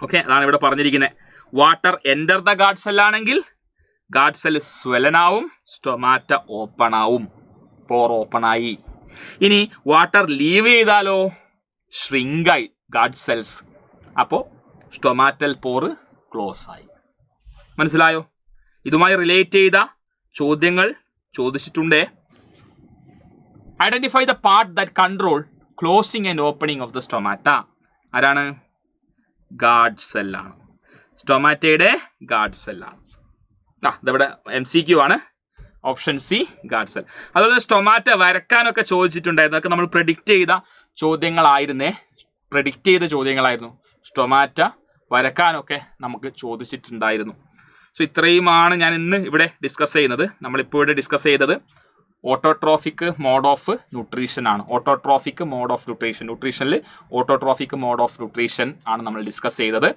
ഓക്കെ, അതാണ് ഇവിടെ പറഞ്ഞിരിക്കുന്നത്. Water enter the guard cell ആണെങ്കിൽ ഗാർഡ് സെൽ സ്വെലനാവും, സ്റ്റൊമാറ്റ ഓപ്പൺ ആവും, പോർ ഓപ്പൺ ആയി. ഇനി വാട്ടർ ലീവ് ചെയ്താലോ? ഷ്രിങ്കായി ഗാർഡ് സെൽസ്. അപ്പോൾ സ്റ്റൊമാറ്റൽ പോറ് ക്ലോസ് ആയി. മനസ്സിലായോ? ഇതുമായി റിലേറ്റ് ചെയ്ത ചോദ്യങ്ങൾ ചോദിച്ചിട്ടുണ്ടേ. Identify the part that control closing and opening of the stomata. ആരാണ്? ഗാർഡ് സെല്ലാണ്. സ്റ്റൊമാറ്റയുടെ ഗാർഡ് സെല്ലാണ്. ഇതവിടെ MCQ ആണ്. Option C guard cell. അതുപോലെ സ്റ്റൊമാറ്റ വരക്കാനൊക്കെ ചോദിച്ചിട്ടുണ്ടായിരുന്നു. അതൊക്കെ നമ്മൾ പ്രെഡിക്റ്റ് ചെയ്ത ചോദ്യങ്ങളായിരുന്നു. സ്റ്റൊമാറ്റ വരക്കാനൊക്കെ നമുക്ക് ചോദിച്ചിട്ടുണ്ടായിരുന്നു. സോ ഇത്രയുമാണ് ഞാൻ ഇന്ന് ഇവിടെ ഡിസ്കസ് ചെയ്യുന്നത്. നമ്മളിപ്പോൾ ഇവിടെ ഡിസ്കസ് ചെയ്തത് ഓട്ടോട്രോഫിക് മോഡ് ഓഫ് ന്യൂട്രീഷൻ ആണ്. ന്യൂട്രീഷനിൽ ഓട്ടോട്രോഫിക് മോഡ് ഓഫ് ന്യൂട്രീഷൻ ആണ് നമ്മൾ ഡിസ്കസ് ചെയ്തത്.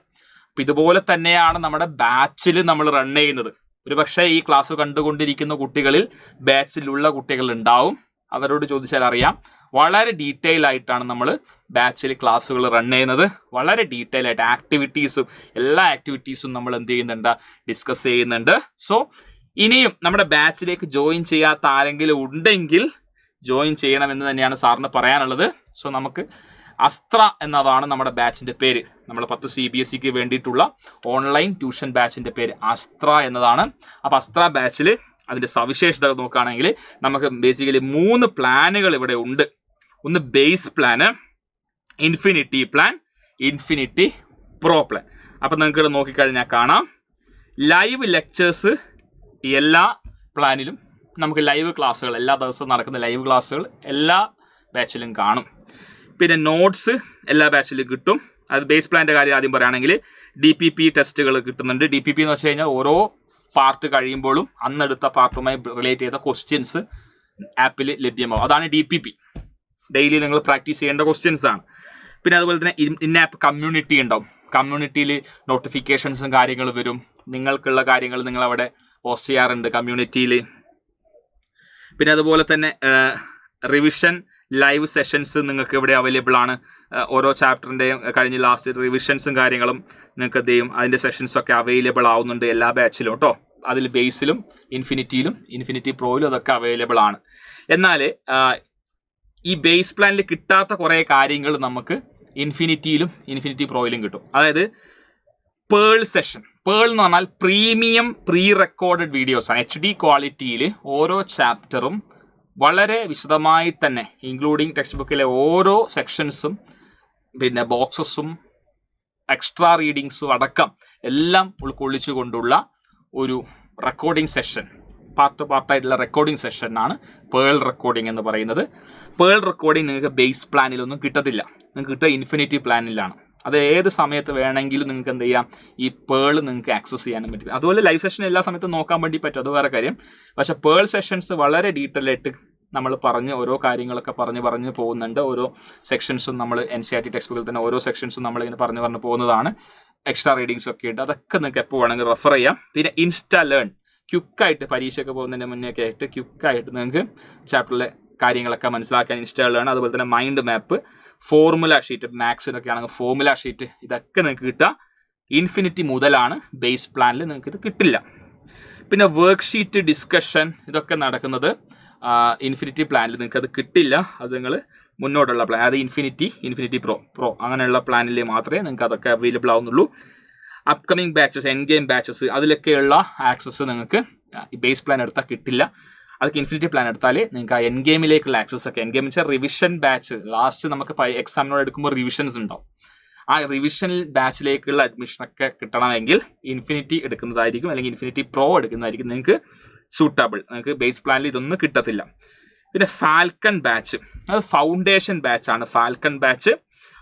അപ്പം ഇതുപോലെ തന്നെയാണ് നമ്മുടെ ബാച്ചിൽ നമ്മൾ റൺ ചെയ്യുന്നത്. ഒരു പക്ഷേ ഈ ക്ലാസ് കണ്ടുകൊണ്ടിരിക്കുന്ന കുട്ടികളിൽ ബാച്ചിലുള്ള കുട്ടികൾ ഉണ്ടാവും. അവരോട് ചോദിച്ചാൽ അറിയാം, വളരെ ഡീറ്റെയിൽ ആയിട്ടാണ് നമ്മൾ ബാച്ചിൽ ക്ലാസ്സുകൾ റൺ ചെയ്യുന്നത്. വളരെ ഡീറ്റെയിൽ ആയിട്ട് എല്ലാ ആക്ടിവിറ്റീസും നമ്മൾ എന്ത് ചെയ്യുന്നുണ്ട്, ഡിസ്കസ് ചെയ്യുന്നുണ്ട്. സോ ഇനിയും നമ്മുടെ ബാച്ചിലേക്ക് ജോയിൻ ചെയ്യാത്ത ആരെങ്കിലും ഉണ്ടെങ്കിൽ ജോയിൻ ചെയ്യണമെന്ന് തന്നെയാണ് സാറിന് പറയാനുള്ളത്. സോ നമുക്ക് അസ്ത്ര എന്നതാണ് നമ്മുടെ ബാച്ചിൻ്റെ പേര്. നമ്മൾ 10 CBSEക്ക് വേണ്ടിയിട്ടുള്ള ഓൺലൈൻ ട്യൂഷൻ ബാച്ചിൻ്റെ പേര് അസ്ത്ര എന്നതാണ്. അപ്പോൾ അസ്ത്ര ബാച്ചിൽ അതിൻ്റെ സവിശേഷതകൾ നോക്കുകയാണെങ്കിൽ നമുക്ക് ബേസിക്കലി 3 പ്ലാനുകൾ ഇവിടെ ഉണ്ട്. ഒന്ന് base plan, infinity plan, infinity pro plan. അപ്പം നിങ്ങൾക്ക് ഇവിടെ നോക്കിക്കഴിഞ്ഞാൽ കാണാം, ലൈവ് ലെക്ചേഴ്സ് എല്ലാ പ്ലാനിലും നമുക്ക് ലൈവ് ക്ലാസ്സുകൾ, എല്ലാ ദിവസവും നടക്കുന്ന ലൈവ് ക്ലാസ്സുകൾ എല്ലാ ബാച്ചിലും കാണും. പിന്നെ നോട്ട്സ് എല്ലാ ബാച്ചിലും കിട്ടും. അത് ബേസ് പ്ലാൻ്റെ കാര്യം ആദ്യം പറയുകയാണെങ്കിൽ DPP ടെസ്റ്റുകൾ കിട്ടുന്നുണ്ട്. DPP എന്ന് വെച്ച് കഴിഞ്ഞാൽ ഓരോ പാർട്ട് കഴിയുമ്പോഴും അന്നെടുത്ത പാർട്ടുമായി റിലേറ്റ് ചെയ്ത ക്വസ്റ്റ്യൻസ് ആപ്പിൽ ലഭ്യമാവും. അതാണ് DPP. ഡെയിലി നിങ്ങൾ പ്രാക്ടീസ് ചെയ്യേണ്ട ക്വസ്റ്റ്യൻസ് ആണ്. പിന്നെ അതുപോലെ തന്നെ ഇൻ ആപ്പ് കമ്മ്യൂണിറ്റി ഉണ്ടാവും. കമ്മ്യൂണിറ്റിയിൽ നോട്ടിഫിക്കേഷൻസും കാര്യങ്ങളും വരും. നിങ്ങൾക്കുള്ള കാര്യങ്ങൾ നിങ്ങൾ അവിടെ പോസ്റ്റ് ചെയ്യാറുണ്ട് കമ്മ്യൂണിറ്റിയിൽ. പിന്നെ അതുപോലെ തന്നെ റിവിഷൻ ലൈവ് സെഷൻസ് നിങ്ങൾക്ക് ഇവിടെ അവൈലബിൾ ആണ്. ഓരോ ചാപ്റ്ററിൻ്റെയും കഴിഞ്ഞ് ലാസ്റ്റ് റിവിഷൻസും കാര്യങ്ങളും നിങ്ങൾക്ക് എന്ത് ചെയ്യും, അതിൻ്റെ സെഷൻസൊക്കെ അവൈലബിൾ ആവുന്നുണ്ട് എല്ലാ ബാച്ചിലും കേട്ടോ. അതിൽ ബേസിലും ഇൻഫിനിറ്റിയിലും ഇൻഫിനിറ്റി പ്രോയിലും അതൊക്കെ അവൈലബിൾ ആണ്. എന്നാൽ ഈ ബേസ് പ്ലാനിൽ കിട്ടാത്ത കുറേ കാര്യങ്ങൾ നമുക്ക് ഇൻഫിനിറ്റിയിലും ഇൻഫിനിറ്റി പ്രോയിലും കിട്ടും. അതായത് പേൾ സെഷൻ. പേൾ എന്ന് പറഞ്ഞാൽ പ്രീമിയം പ്രീ റെക്കോർഡഡ് വീഡിയോസ് ആണ്. HD ക്വാളിറ്റിയിൽ ഓരോ ചാപ്റ്ററും വളരെ വിശദമായി തന്നെ ഇൻക്ലൂഡിങ് ടെക്സ്റ്റ് ബുക്കിലെ ഓരോ സെക്ഷൻസും പിന്നെ ബോക്സസും എക്സ്ട്രാ റീഡിങ്സും അടക്കം എല്ലാം ഉൾക്കൊള്ളിച്ചുകൊണ്ടുള്ള ഒരു റെക്കോർഡിംഗ് സെഷൻ, പാർട്ടായിട്ടുള്ള റെക്കോർഡിംഗ് സെഷനാണ് പേൾ റെക്കോർഡിംഗ് എന്ന് പറയുന്നത്. പേൾ റെക്കോർഡിംഗ് നിങ്ങൾക്ക് ബേസ് പ്ലാനിലൊന്നും കിട്ടത്തില്ല. നിങ്ങൾക്ക് കിട്ടുക ഇൻഫിനിറ്റി പ്ലാനിലാണ്. അത് ഏത് സമയത്ത് വേണമെങ്കിലും നിങ്ങൾക്ക് എന്ത് ചെയ്യാം, ഈ പേൾ നിങ്ങൾക്ക് ആക്സസ് ചെയ്യാനും പറ്റും. അതുപോലെ ലൈവ് സെഷൻ എല്ലാ സമയത്തും നോക്കാൻ വേണ്ടി പറ്റും, അത് വേറെ കാര്യം. പക്ഷേ പേൾ സെഷൻസ് വളരെ ഡീറ്റെയിൽ ആയിട്ട് നമ്മൾ ഓരോ കാര്യങ്ങളൊക്കെ പറഞ്ഞു പോകുന്നുണ്ട്. ഓരോ സെക്ഷൻസും നമ്മൾ NCERT ടെക്സ്റ്റ് ബുക്കിൽ തന്നെ ഓരോ സെക്ഷൻസും നമ്മളിങ്ങനെ പറഞ്ഞു പോകുന്നതാണ്. എക്സ്ട്രാ റീഡിങ്സ് ഒക്കെ ഉണ്ട്. അതൊക്കെ നിങ്ങൾക്ക് എപ്പോൾ വേണമെങ്കിൽ റെഫർ ചെയ്യാം. പിന്നെ ഇൻസ്റ്റാ ലേൺ, ക്വിക്കായിട്ട് പരീക്ഷയൊക്കെ പോകുന്നതിന് മുന്നേ ഒക്കെ ആയിട്ട് ക്വിക്കായിട്ട് നിങ്ങൾക്ക് ചാപ്റ്ററിലെ കാര്യങ്ങളൊക്കെ മനസ്സിലാക്കാൻ ഇൻസ്റ്റാ ലേൺ. അതുപോലെ തന്നെ മൈൻഡ് മാപ്പ്, ഫോർമുല ഷീറ്റ്, മാത്സിനൊക്കെ ആണെങ്കിൽ ഫോർമുല ഷീറ്റ്, ഇതൊക്കെ നിങ്ങൾക്ക് കിട്ടുക ഇൻഫിനിറ്റി മുതലാണ്. ബേസ് പ്ലാനിൽ നിങ്ങൾക്ക് ഇത് കിട്ടില്ല. പിന്നെ വർക്ക് ഷീറ്റ്, ഡിസ്കഷൻ, ഇതൊക്കെ നടക്കുന്നത് ഇൻഫിനിറ്റി പ്ലാനിൽ നിങ്ങൾക്ക് അത് കിട്ടില്ല. അത് നിങ്ങൾ മുന്നോട്ടുള്ള പ്ലാൻ, അത് ഇൻഫിനിറ്റി പ്രോ അങ്ങനെയുള്ള പ്ലാനിൽ മാത്രമേ നിങ്ങൾക്ക് അതൊക്കെ അവൈലബിൾ ആവുന്നുള്ളൂ. Upcoming batches, end game batches, അതിലൊക്കെയുള്ള ആക്സസ് നിങ്ങൾക്ക് ബേസ് പ്ലാൻ എടുത്താൽ കിട്ടില്ല. അതൊക്കെ ഇൻഫിനിറ്റി പ്ലാൻ എടുത്താൽ നിങ്ങൾക്ക് ആ എൻ ഗെയിമിലേക്കുള്ള ആക്സസ് ഒക്കെ, എൻ ഗെയിം വെച്ചാൽ റിവിഷൻ ബാച്ച്, ലാസ്റ്റ് നമുക്ക് എക്സാമിനോട് എടുക്കുമ്പോൾ റിവിഷൻസ് ഉണ്ടാവും. ആ റിവിഷൻ ബാച്ചിലേക്കുള്ള അഡ്മിഷനൊക്കെ കിട്ടണമെങ്കിൽ ഇൻഫിനിറ്റി എടുക്കുന്നതായിരിക്കും, അല്ലെങ്കിൽ ഇൻഫിനിറ്റി പ്രോ എടുക്കുന്നതായിരിക്കും നിങ്ങൾക്ക് സൂട്ടബിൾ. നിങ്ങൾക്ക് ബേസ് പ്ലാനിൽ ഇതൊന്നും കിട്ടത്തില്ല. പിന്നെ ഫാൽക്കൺ ബാച്ച്, അത് ഫൗണ്ടേഷൻ ബാച്ചാണ് ഫാൽക്കൺ ബാച്ച്.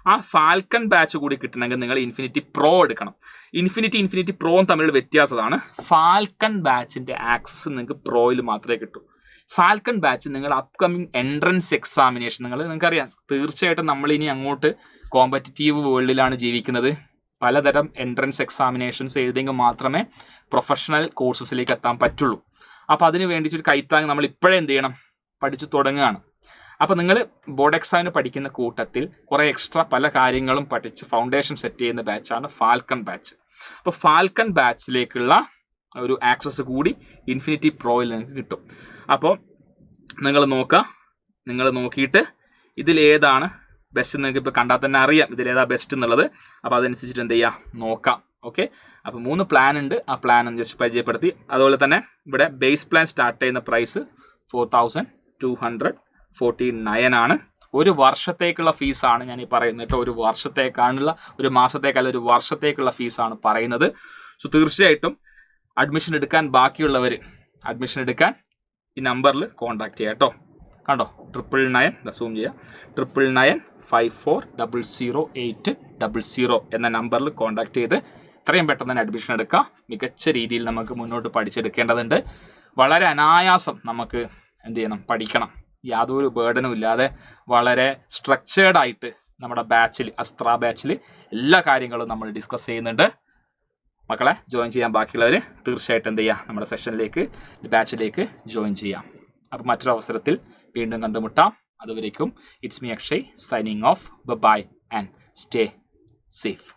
ആ ഫാൽക്കൺ ബാച്ച് കൂടി കിട്ടണമെങ്കിൽ നിങ്ങൾ ഇൻഫിനിറ്റി പ്രോ എടുക്കണം. ഇൻഫിനിറ്റി പ്രോയും തമ്മിലുള്ള വ്യത്യാസമാണ്. ഫാൽക്കൺ ബാച്ചിൻ്റെ ആക്സസ് നിങ്ങൾക്ക് പ്രോയിൽ മാത്രമേ കിട്ടൂ. ഫാൽക്കൺ ബാച്ച് നിങ്ങൾ അപ്കമിങ് എൻട്രൻസ് എക്സാമിനേഷൻ, നിങ്ങൾക്കറിയാം തീർച്ചയായിട്ടും നമ്മളിനി അങ്ങോട്ട് കോമ്പറ്റിറ്റീവ് വേൾഡിലാണ് ജീവിക്കുന്നത്. പലതരം എൻട്രൻസ് എക്സാമിനേഷൻസ് എഴുതിയെങ്കിൽ മാത്രമേ പ്രൊഫഷണൽ കോഴ്സസിലേക്ക് എത്താൻ പറ്റുള്ളൂ. അപ്പോൾ അതിന് വേണ്ടിയിട്ടൊരു കൈത്താങ് നമ്മൾ ഇപ്പോഴേ എന്ത് ചെയ്യണം, പഠിച്ചു തുടങ്ങുകയാണ്. അപ്പോൾ നിങ്ങൾ ബോർഡ് എക്സാമിന് പഠിക്കുന്ന കൂട്ടത്തിൽ കുറേ എക്സ്ട്രാ പല കാര്യങ്ങളും പഠിച്ച് ഫൗണ്ടേഷൻ സെറ്റ് ചെയ്യുന്ന ബാച്ചാണ് ഫാൽക്കൺ ബാച്ച്. അപ്പോൾ ഫാൽക്കൺ ബാച്ചിലേക്കുള്ള ഒരു ആക്സസ് കൂടി ഇൻഫിനിറ്റി പ്രോയിൽ നിങ്ങൾക്ക് കിട്ടും. അപ്പോൾ നിങ്ങൾ നോക്കിയിട്ട് ഇതിലേതാണ് ബെസ്റ്റ്, നിങ്ങൾക്ക് ഇപ്പോൾ കണ്ടാൽ തന്നെ അറിയാം ഇതിലേതാ ബെസ്റ്റ് എന്നുള്ളത്. അപ്പോൾ അതനുസരിച്ചിട്ട് എന്ത് ചെയ്യുക, നോക്കാം. ഓക്കെ, അപ്പോൾ 3 പ്ലാൻ ഉണ്ട്. ആ പ്ലാൻ ഒന്ന് ജസ്റ്റ് പരിചയപ്പെടുത്തി. അതുപോലെ തന്നെ ഇവിടെ ബേസ് പ്ലാൻ സ്റ്റാർട്ട് ചെയ്യുന്ന പ്രൈസ് 4249 ആണ്. ഒരു വർഷത്തേക്കുള്ള ഫീസാണ് ഞാൻ ഈ പറയുന്നത് കേട്ടോ. ഒരു വർഷത്തേക്കാണുള്ള, ഒരു മാസത്തേക്കല്ല, ഒരു വർഷത്തേക്കുള്ള ഫീസാണ് പറയുന്നത്. സോ തീർച്ചയായിട്ടും അഡ്മിഷൻ എടുക്കാൻ ബാക്കിയുള്ളവർ അഡ്മിഷൻ എടുക്കാൻ ഈ നമ്പറിൽ കോൺടാക്ട് ചെയ്യാം കേട്ടോ. കണ്ടോ 999 സൂം ചെയ്യുക 99954008000 എന്ന നമ്പറിൽ കോൺടാക്ട് ചെയ്ത് എത്രയും പെട്ടെന്ന് തന്നെ അഡ്മിഷൻ എടുക്കാം. മികച്ച രീതിയിൽ നമുക്ക് മുന്നോട്ട് പഠിച്ചെടുക്കേണ്ടതുണ്ട്. വളരെ അനായാസം നമുക്ക് എന്ത് ചെയ്യണം, പഠിക്കണം. യാതൊരു ബേർഡനും ഇല്ലാതെ വളരെ സ്ട്രക്ചേർഡായിട്ട് നമ്മുടെ ബാച്ചിൽ, അസ്ത്ര ബാച്ചിൽ എല്ലാ കാര്യങ്ങളും നമ്മൾ ഡിസ്കസ് ചെയ്യുന്നുണ്ട്. മക്കളെ ജോയിൻ ചെയ്യാൻ ബാക്കിയുള്ളവർ തീർച്ചയായിട്ടും എന്ത് ചെയ്യുക, നമ്മുടെ സെഷനിലേക്ക്, ബാച്ചിലേക്ക് ജോയിൻ ചെയ്യാം. അപ്പോൾ മറ്റൊരു അവസരത്തിൽ വീണ്ടും കണ്ടുമുട്ടാം. അതുവരേക്കും it's me Akshay signing off. Bye and stay safe.